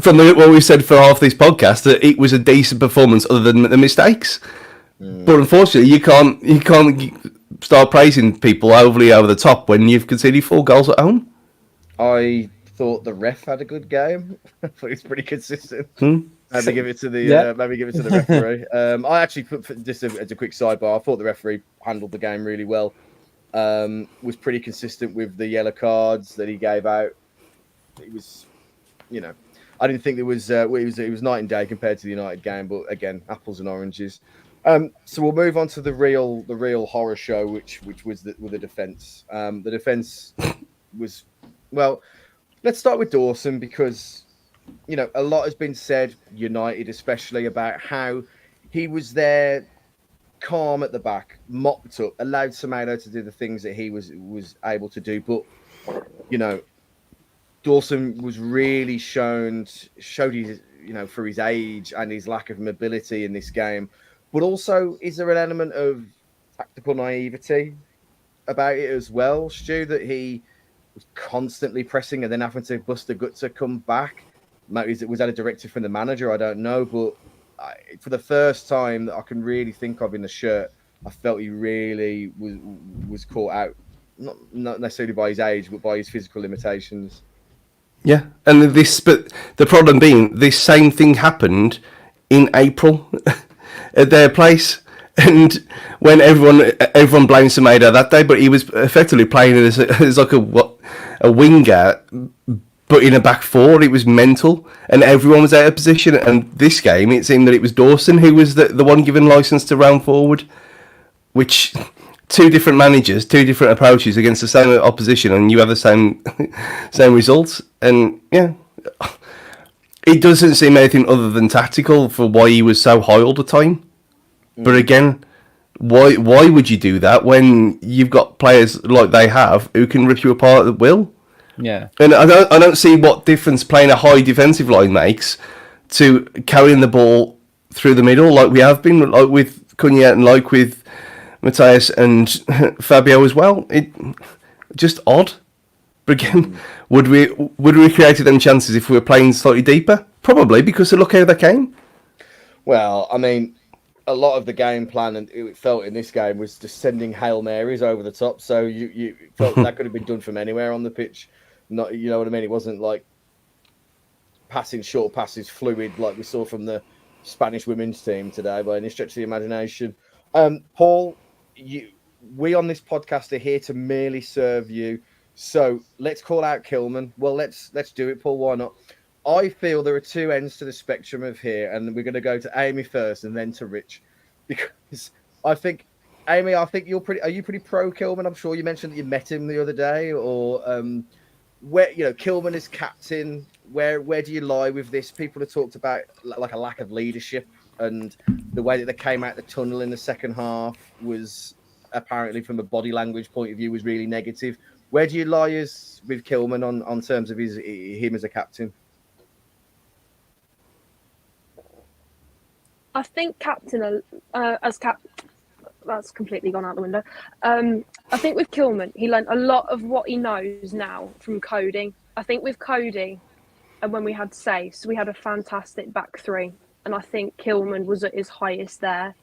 from what we've said for half this podcast, that it was a decent performance other than the mistakes. But unfortunately, you can't start praising people overly over the top when you've conceded 4 goals at home. I thought the ref had a good game. I thought he's pretty consistent. Maybe give it to the referee. I actually put just as a quick sidebar. I thought the referee handled the game really well. Was pretty consistent with the yellow cards that he gave out. It was, I didn't think there was. It was night and day compared to the United game. But again, apples and oranges. So we'll move on to the real horror show, which was with the defence. The defence was, well, let's start with Dawson because, a lot has been said, United especially, about how he was there, calm at the back, mopped up, allowed Semedo to do the things that he was able to do. But, Dawson was really showed his, for his age and his lack of mobility in this game. But also, is there an element of tactical naivety about it as well, Stu, that he was constantly pressing and then having to bust a gut to come back? Was that a directive from the manager? I don't know. But for the first time that I can really think of in the shirt, I felt he really was caught out not necessarily by his age, but by his physical limitations. Yeah, and but the problem being, this same thing happened in April at their place, and when everyone blames Semedo that day, but he was effectively playing as like a winger, but in a back four. It was mental, and everyone was out of position. And this game, it seemed that it was Dawson who was the one given license to round forward, which. Two different managers, two different approaches against the same opposition, and you have the same results. And yeah, it doesn't seem anything other than tactical for why he was so high all the time. But again, why would you do that when you've got players like they have who can rip you apart at will? Yeah, and I don't see what difference playing a high defensive line makes to carrying the ball through the middle, like we have been, like with Cunha and like with Matthias and Fabio as well. It just odd. But again, would we have created them chances if we were playing slightly deeper? Probably, because look how they came. Well, I mean, a lot of the game plan, and it felt in this game, was just sending Hail Marys over the top. So you felt that could have been done from anywhere on the pitch. Not, you know what I mean? It wasn't like passing short passes, fluid, like we saw from the Spanish women's team today by any stretch of the imagination. Paul, we on this podcast are here to merely serve you. So let's call out Kilman. Well, let's do it, Paul. Why not? I feel there are two ends to the spectrum of here, and we're going to go to Amy first and then to Rich, because I think, Amy, are you pretty pro Kilman? I'm sure you mentioned that you met him the other day, or where Kilman is captain. Where do you lie with this? People have talked about like a lack of leadership, and the way that they came out the tunnel in the second half was apparently, from a body language point of view, was really negative. Where do you lie with Kilman on terms of him as a captain? I think captain that's completely gone out the window. I think with Kilman, he learned a lot of what he knows now from Cody. I think with Cody, and when we had Sace, we had a fantastic back three, and I think Kilman was at his highest there.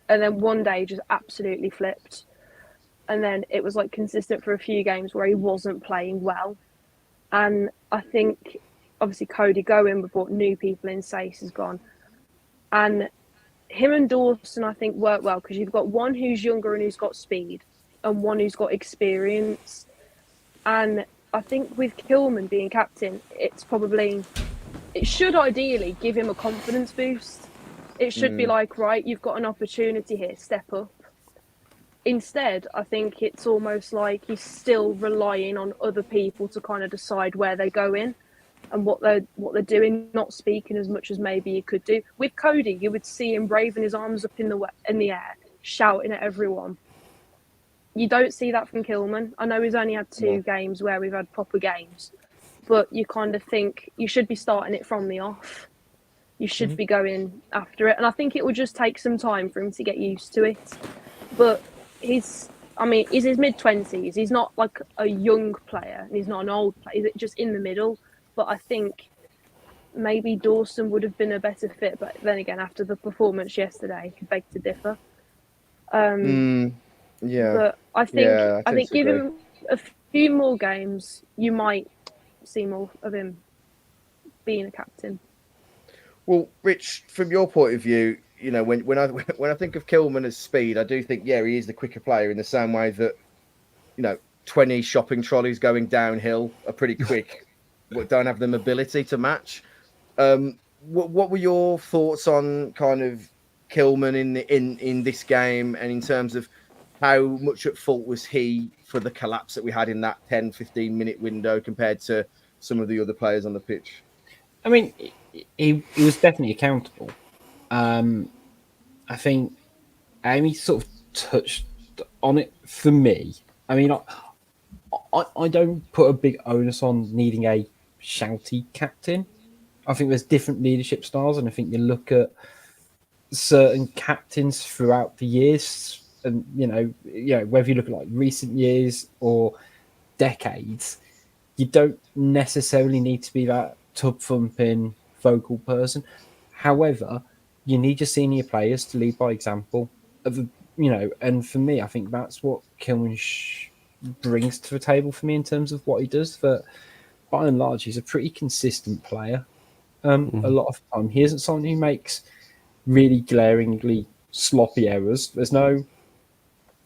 And then one day just absolutely flipped. And then it was like consistent for a few games where he wasn't playing well. And I think obviously Cody going, we brought new people in, Sace is gone. And him and Dawson, I think, work well because you've got one who's younger and who's got speed and one who's got experience. And I think with Kilman being captain, it should ideally give him a confidence boost. It should be like, right, you've got an opportunity here, step up. Instead, I think it's almost like he's still relying on other people to kind of decide where they go in and what they're doing, not speaking as much as maybe he could do. With Cody, you would see him waving his arms up in the air, shouting at everyone. You don't see that from Kilman. I know he's only had two games where we've had proper games, but you kind of think you should be starting it from the off. You should be going after it. And I think it will just take some time for him to get used to it. But he's his mid-20s. He's not like a young player and he's not an old player. He's just in the middle. But I think maybe Dawson would have been a better fit. But then again, after the performance yesterday, I beg to differ. Yeah. But I think give agree. him a few more games, you might see more of him being a captain. Well, Rich, from your point of view, when I think of Kilman as speed, I do think, he is the quicker player in the same way that, 20 shopping trolleys going downhill are pretty quick, but don't have the mobility to match. What were your thoughts on kind of Kilman in this game, and in terms of how much at fault was he for the collapse that we had in that 10-15 minute window compared to some of the other players on the pitch? I mean, he was definitely accountable. I think Amy sort of touched on it for me. I mean, I don't put a big onus on needing a shouty captain. I think there's different leadership styles, and I think you look at certain captains throughout the years, and whether you look at like recent years or decades, you don't necessarily need to be that tub thumping vocal person. However, you need your senior players to lead by example. And for me, I think that's what Kilman brings to the table for me in terms of what he does. But by and large, he's a pretty consistent player. A lot of the time, he isn't someone who makes really glaringly sloppy errors.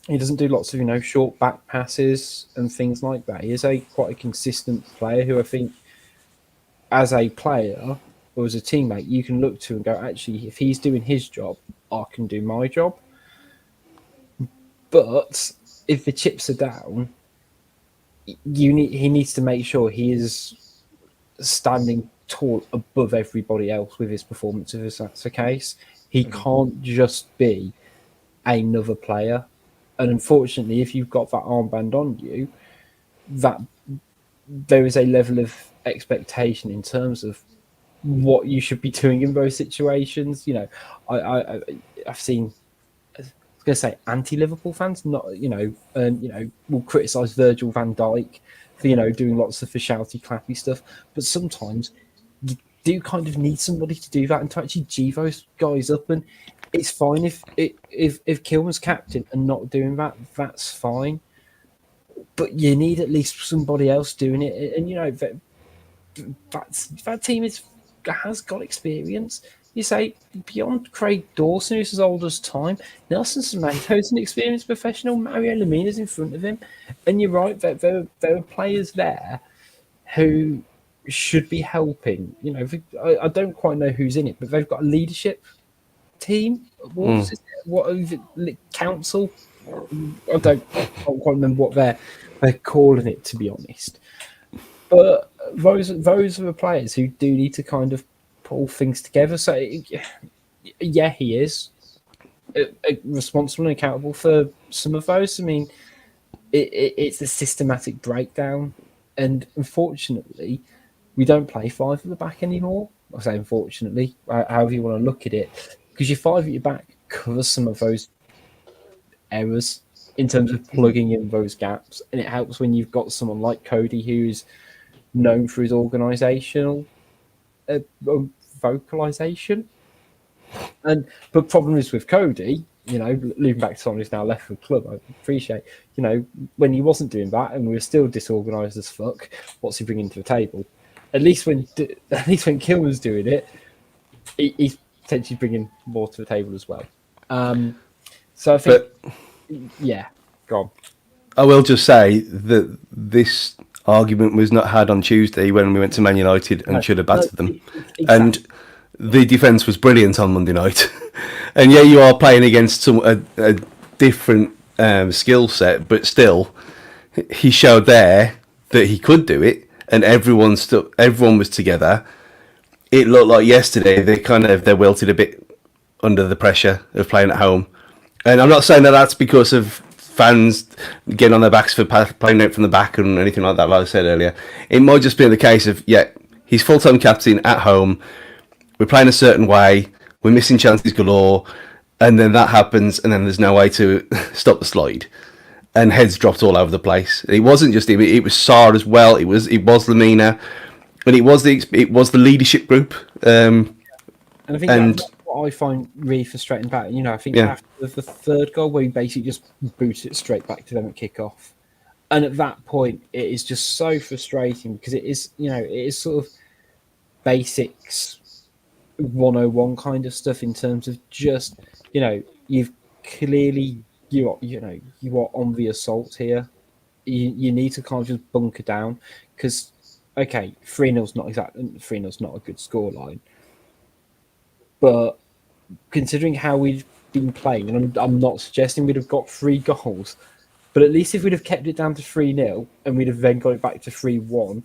He doesn't do lots of short back passes and things like that. He is quite a consistent player who I think, as a player or as a teammate, you can look to and go, actually, if he's doing his job, I can do my job. But if the chips are down, he needs to make sure he is standing tall above everybody else with his performance. If that's the case, he can't just be another player. And unfortunately, if you've got that armband on you, that there is a level of expectation in terms of what you should be doing in those situations. I've seen, I was going to say, anti-Liverpool fans, not will criticise Virgil van Dijk for doing lots of the shouty, clappy stuff, but sometimes you do kind of need somebody to do that and to actually G those guys up. And it's fine if Kilman's captain and not doing that, that's fine. But you need at least somebody else doing it. And that team has got experience. You say beyond Craig Dawson, who's as old as time, Nelson Semedo's an experienced professional. Mario Lemina's in front of him, and you're right. There are players there who should be helping. I don't quite know who's in it, but they've got a leadership team. What is it? Council? I don't quite remember what they're calling it, to be honest. But those are the players who do need to kind of pull things together. So yeah, he is responsible and accountable for some of those. I mean, it's a systematic breakdown, and unfortunately, we don't play five at the back anymore. I say unfortunately, however you want to look at it, because your five at your back covers some of those errors in terms of plugging in those gaps, and it helps when you've got someone like Cody who's known for his organisational vocalisation. But problem is with Cody, leaving back to someone who's now left the club, I appreciate, when he wasn't doing that and we were still disorganised as fuck, what's he bringing to the table? At least when Kilman's doing it, he's potentially bringing more to the table as well. So I think, yeah, go on. I will just say that this argument was not had on Tuesday when we went to Man United and should have battered them. Exactly. And the defence was brilliant on Monday night. And yeah, you are playing against a different skill set, but still, he showed there that he could do it, and everyone was together. It looked like yesterday they wilted a bit under the pressure of playing at home. And I'm not saying that that's because of fans getting on their backs for playing out from the back and anything like that, like I said earlier. It might just be the case of, he's full-time captain at home, we're playing a certain way, we're missing chances galore, and then that happens, and then there's no way to stop the slide. And heads dropped all over the place. It wasn't just him, it was Sarr as well, it was Lamina, and it was the leadership group. And I think that's what I find really frustrating about it. I think after the third goal, where he basically just booted it straight back to them at kickoff, and at that point, it is just so frustrating because it is sort of basics 101 kind of stuff in terms of just you've clearly you are on the assault here. You need to kind of just bunker down because 3-0's not exactly 3-0's not a good scoreline. But considering how we've been playing, and I'm not suggesting we'd have got 3 goals, but at least if we'd have kept it down to 3-0 and we'd have then got it back to 3-1,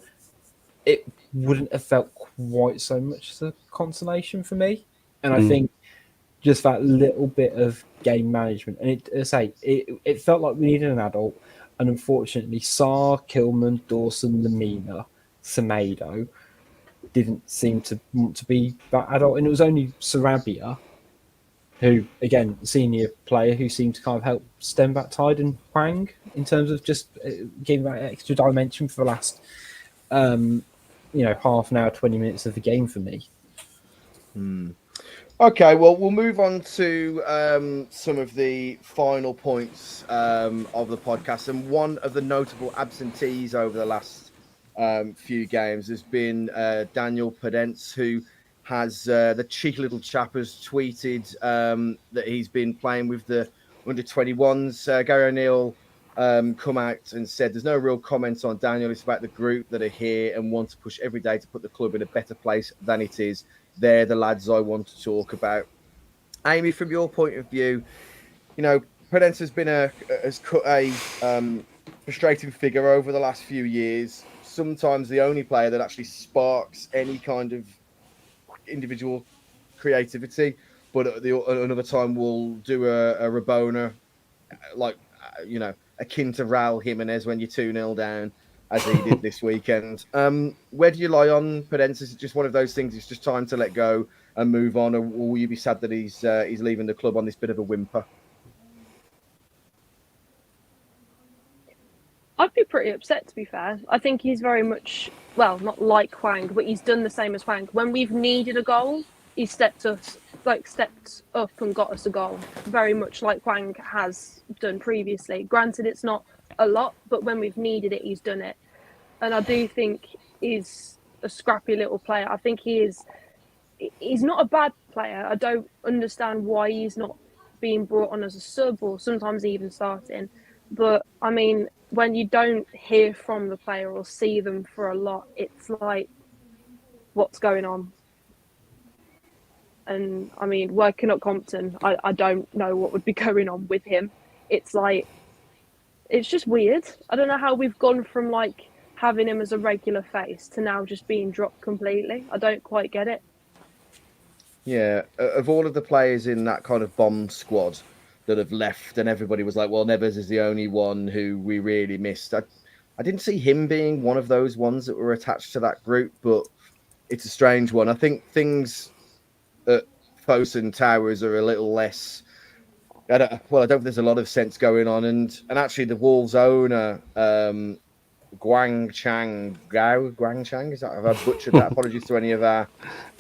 it wouldn't have felt quite so much as a consolation for me. And I think just that little bit of game management, and it felt like we needed an adult. And unfortunately, Sarr, Kilman, Dawson, Lamina, Semedo didn't seem to want to be that adult, and it was only Sarabia, who again senior player, who seemed to kind of help stem that tide, and Hwang in terms of just giving that extra dimension for the last half an hour, 20 minutes of the game for me. Okay, well, we'll move on to some of the final points of the podcast. And one of the notable absentees over the last few games has been Daniel Podence, who has the cheeky little chap has tweeted that he's been playing with the under-21s. Gary O'Neill come out and said there's no real comments on Daniel. It's about the group that are here and want to push every day to put the club in a better place than it is. They're the lads I want to talk about. Amy, from your point of view, you know, Podence has cut a frustrating figure over the last few years. Sometimes the only player that actually sparks any kind of individual creativity, but at another time we'll do a Rabona, like, you know, akin to Raul Jimenez when you're 2-0 down, as he did this weekend. Where do you lie on Podence? Is it just one of those things? It's just time to let go and move on, or will you be sad that he's leaving the club on this bit of a whimper? I'd be pretty upset, to be fair. I think he's very much, well, not like Hwang, but he's done the same as Hwang. When we've needed a goal, he stepped up and got us a goal, very much like Hwang has done previously. Granted, it's not a lot, but when we've needed it, he's done it. And I do think he's a scrappy little player. I think he's not a bad player. I don't understand why he's not being brought on as a sub or sometimes even starting. But, I mean, when you don't hear from the player or see them for a lot, it's like, what's going on? And, I mean, working at Compton, I don't know what would be going on with him. It's like, it's just weird. I don't know how we've gone from, like, having him as a regular face to now just being dropped completely. I don't quite get it. Yeah, of all of the players in that kind of bomb squad that have left, and everybody was like, well, Neves is the only one who we really missed. I didn't see him being one of those ones that were attached to that group, but it's a strange one. I think things at Fosun Towers are a little less... I don't think there's a lot of sense going on. And actually the Wolves owner, Guang Chang, is that, have I butchered that? Apologies to any of our...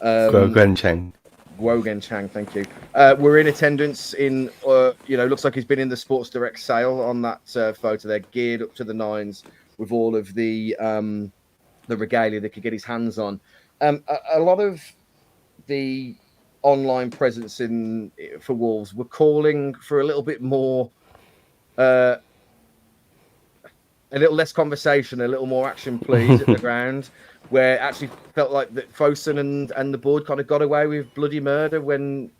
Guang Chang. Wogan Chang, thank you. We're in attendance in, looks like he's been in the Sports Direct sale on that photo. They're geared up to the nines with all of the regalia that could get his hands on. A lot of the online presence for Wolves were calling for a little bit more, a little less conversation, a little more action, please, at the ground. Where it actually felt like that Fosun and the board kind of got away with bloody murder when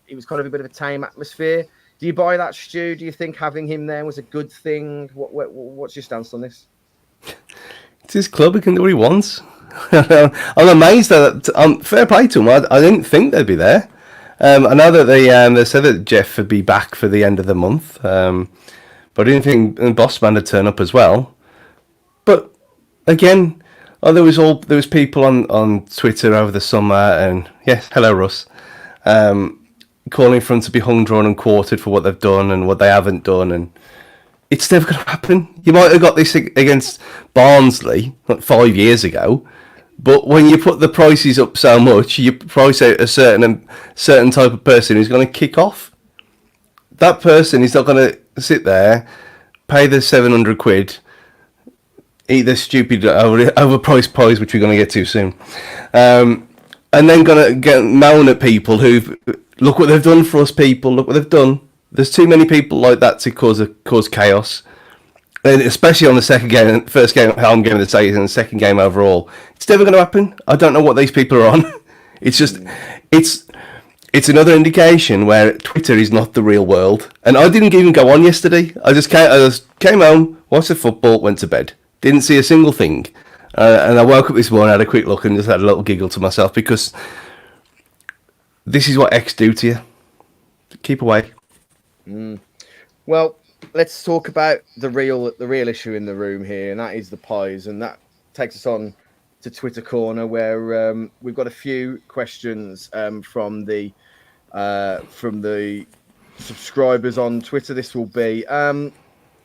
it was kind of a bit of a tame atmosphere. Do you buy that, Stu? Do you think having him there was a good thing? What's your stance on this? It's his club. He can do what he wants. I'm amazed that. Fair play to him. I didn't think they'd be there. I know that they said that Jeff would be back for the end of the month, but I didn't think the boss man would turn up as well. But again. Oh, there was people on Twitter over the summer, and yes, hello Russ, calling for them to be hung, drawn, and quartered for what they've done and what they haven't done, and it's never going to happen. You might have got this against Barnsley like 5 years ago, but when you put the prices up so much, you price out a certain type of person who's going to kick off. That person is not going to sit there, pay the £700. Eat this stupid overpriced pies, which we're going to get to soon, and then going to get moan at people who look what they've done for us. People, look what they've done. There's too many people like that to cause chaos, and especially on the first game, home game of the season, and second game overall. It's never going to happen. I don't know what these people are on. It's just, it's another indication where Twitter is not the real world. And I didn't even go on yesterday. I just came home, watched the football, went to bed. Didn't see a single thing. And I woke up this morning, had a quick look and just had a little giggle to myself because this is what X do to you. Keep away. Well, let's talk about the real issue in the room here, and that is the pies. And that takes us on to Twitter Corner, where we've got a few questions from the subscribers on Twitter. This will be...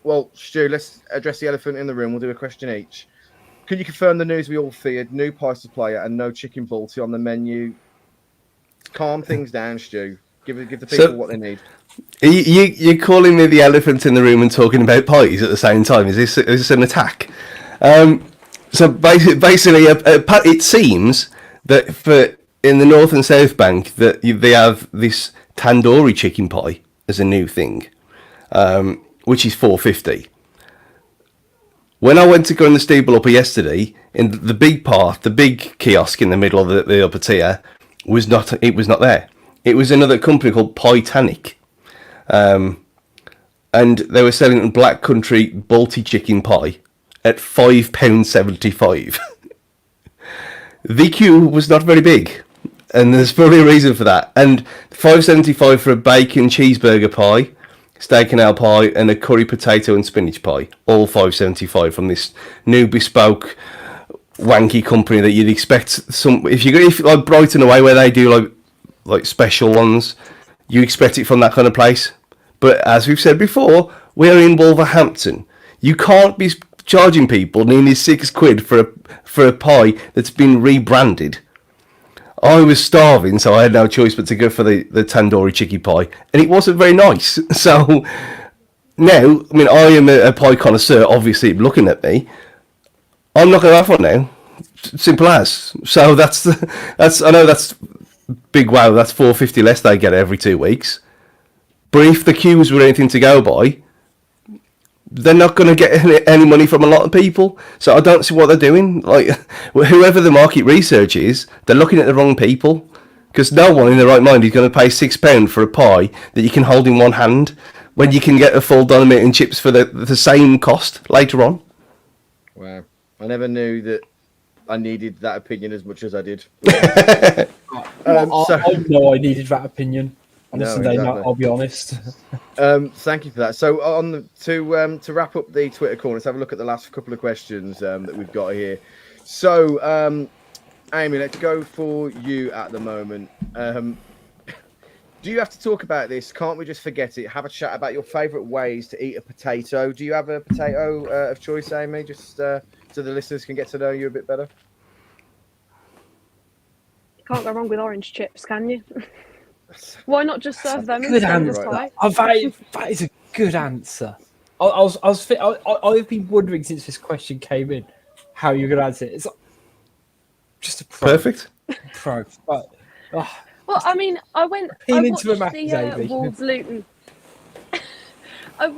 Well, Stu, let's address the elephant in the room. We'll do a question each. Can you confirm the news we all feared? New pie supplier and no chicken balti on the menu. calm things down, Stu. Give the people what they need. You're calling me the elephant in the room and talking about pies at the same time. Is this an attack? So basically, it seems that in the North and South Bank that they have this tandoori chicken pie as a new thing, which is $4.50. When I went to go in the Steeple Upper yesterday, in the big kiosk in the middle of the upper tier was not there. It was another company called Pitanic. And they were selling Black Country Balti chicken pie at £5.75. The queue was not very big, and there's probably a reason for that. And £5.75 for a bacon cheeseburger pie, steak and ale pie, and a curry potato and spinach pie, all £5.75 from this new bespoke wanky company that you'd expect some. If like Brighton away where they do like special ones, you expect it from that kind of place. But as we've said before, we're in Wolverhampton. You can't be charging people nearly £6 for a pie that's been rebranded. I was starving, so I had no choice but to go for the tandoori chicken pie, and it wasn't very nice. So now, I mean, I am a pie connoisseur, obviously looking at me. I'm not going to have one now. Simple as. So that's I know that's big. Wow, that's $4.50 less they get every 2 weeks. But if the queues were anything to go by, they're not going to get any money from a lot of people. So I don't see what they're doing. Like, whoever the market research is, they're looking at the wrong people. Because no one in their right mind is going to pay £6 for a pie that you can hold in one hand when you can get a full dynamite and chips for the same cost later on. Wow. I never knew that I needed that opinion as much as I did. I know I needed that opinion. Honestly, exactly. I'll be honest. Thank you for that. So to wrap up the Twitter corner, let's have a look at the last couple of questions that we've got here. So, Amy, let's go for you at the moment. Do you have to talk about this? Can't we just forget it? Have a chat about your favourite ways to eat a potato. Do you have a potato of choice, Amy? Just so the listeners can get to know you a bit better. You can't go wrong with orange chips, can you? Why not just serve them Good instead answer. of pie? That is a good answer. I've been wondering since this question came in how you're going to answer it. It's just a pro. Perfect. Pro. But, Well, I mean, I watched the Wolves Luton. I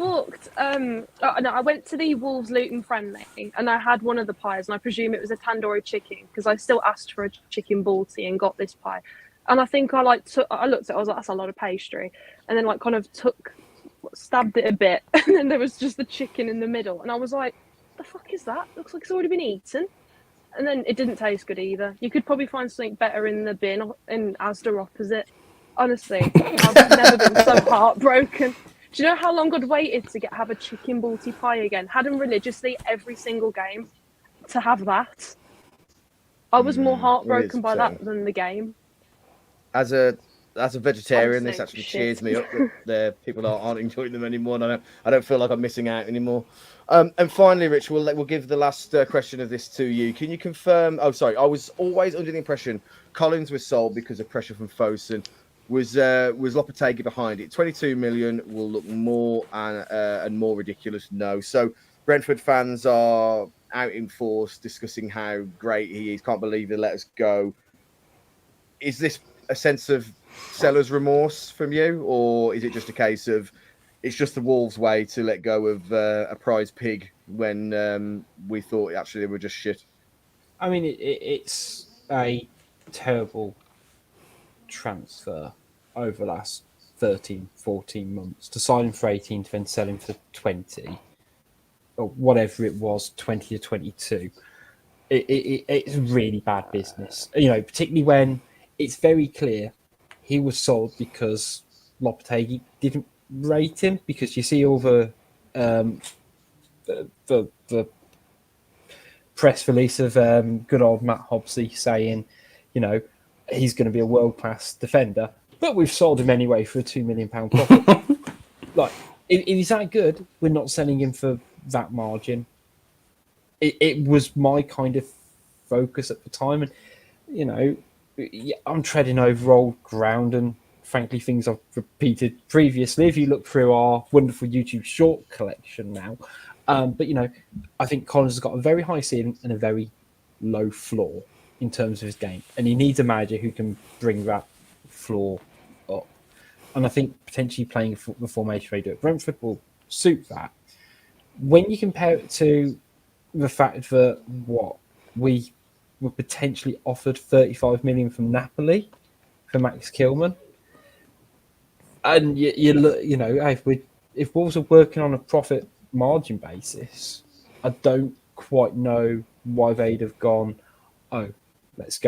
went to the Wolves Luton friendly, and I had one of the pies, and I presume it was a tandoori chicken because I still asked for a chicken balti and got this pie. And I think I looked at it, I was like, that's a lot of pastry. And then stabbed it a bit. And then there was just the chicken in the middle. And I was like, the fuck is that? Looks like it's already been eaten. And then it didn't taste good either. You could probably find something better in the bin in Asda opposite. Honestly, I've never been so heartbroken. Do you know how long I'd waited to have a chicken balti pie again? Had them religiously every single game to have that. I was more heartbroken by that than the game. As a vegetarian, Honestly, this actually cheers me up that people aren't enjoying them anymore. And I don't feel like I'm missing out anymore. And finally, Rich, we'll give the last question of this to you. Can you confirm? Oh, sorry. I was always under the impression Collins was sold because of pressure from Fosun. Was Lopetegui behind it? 22 million will look more and more ridiculous. No. So Brentford fans are out in force discussing how great he is. Can't believe he let us go. Is this a sense of seller's remorse from you, or is it just a case of it's just the Wolves' way to let go of a prize pig when we thought actually they were just shit? I mean, it's a terrible transfer over the last 13, 14 months to sign him for 18 to then sell him for 20 or whatever it was, 20 to 22. It's really bad business, particularly when it's very clear he was sold because Lopetegui didn't rate him, because you see all the press release of good old Matt Hobbsey saying, he's going to be a world-class defender, but we've sold him anyway for a £2 million profit. Like, if he's that good, we're not selling him for that margin. It was my kind of focus at the time, and I'm treading over old ground, and frankly, things I've repeated previously. If you look through our wonderful YouTube short collection now, but I think Collins has got a very high ceiling and a very low floor in terms of his game, and he needs a manager who can bring that floor up. And I think potentially playing the formation they do at Brentford will suit that. When you compare it to the fact that we were potentially offered 35 million from Napoli for Max Kilman, and you look, if Wolves are working on a profit margin basis, I don't quite know why they'd have gone, oh, let's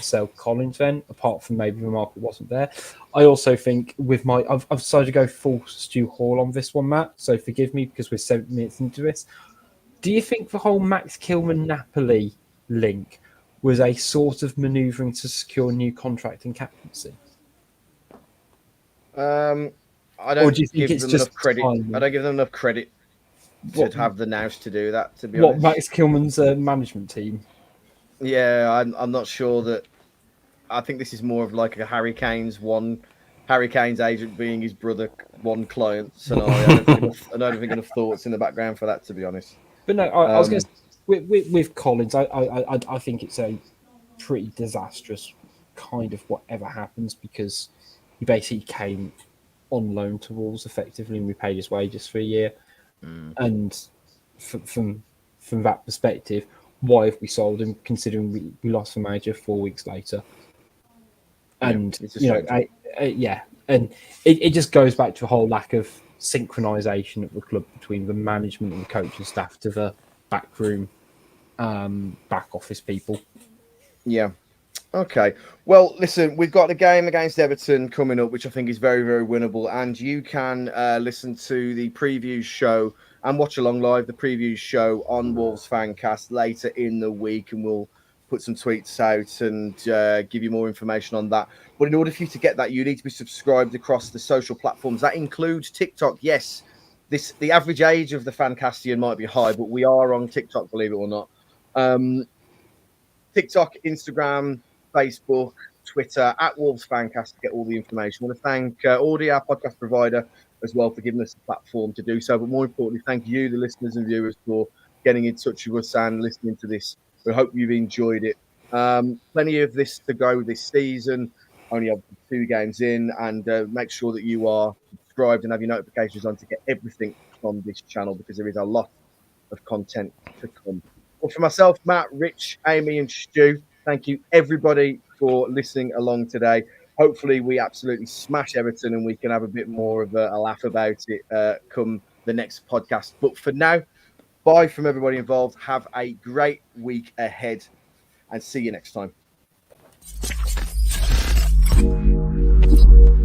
sell Collins then, apart from maybe the market wasn't there. I also think I've decided to go full Stu Hall on this one, Matt, so forgive me because we're 7 minutes into this. Do you think the whole Max Kilman Napoli link was a sort of manoeuvring to secure a new contract and captaincy? I don't give them enough credit. timing? I don't give them enough credit to have the nous to do that, to be What, honest. Max Kilman's management team? Yeah, I'm not sure that. I think this is more of like a Harry Kane's agent being his brother, one client scenario. I don't think enough thoughts in the background for that, to be honest. But no, I was going to say, with Collins, I think it's a pretty disastrous kind of whatever happens, because he basically came on loan to Wolves effectively and we paid his wages for a year. And from that perspective, why have we sold him, considering we lost the manager 4 weeks later? And and it just goes back to a whole lack of synchronization at the club between the management and the coaching staff to the backroom, back office people. Yeah. Okay. Well, listen, we've got the game against Everton coming up, which I think is very, very winnable. And you can listen to the preview show and watch along live the preview show on Wolves Fancast later in the week, and we'll put some tweets out and give you more information on that. But in order for you to get that, you need to be subscribed across the social platforms. That includes TikTok. Yes, the average age of the Fancastian might be high, but we are on TikTok, believe it or not. TikTok, Instagram, Facebook, Twitter, at Wolves Fancast to get all the information. I want to thank Audi, our podcast provider, as well, for giving us a platform to do so. But more importantly, thank you, the listeners and viewers, for getting in touch with us and listening to this. We hope you've enjoyed it. Plenty of this to go this season. Only have 2 games in, and make sure that you are subscribed and have your notifications on to get everything from this channel, because there is a lot of content to come. Well, for myself, Matt, Rich, Amy, and Stu, thank you everybody for listening along today. Hopefully, we absolutely smash Everton and we can have a bit more of a laugh about it come the next podcast. But for now, bye from everybody involved. Have a great week ahead and see you next time.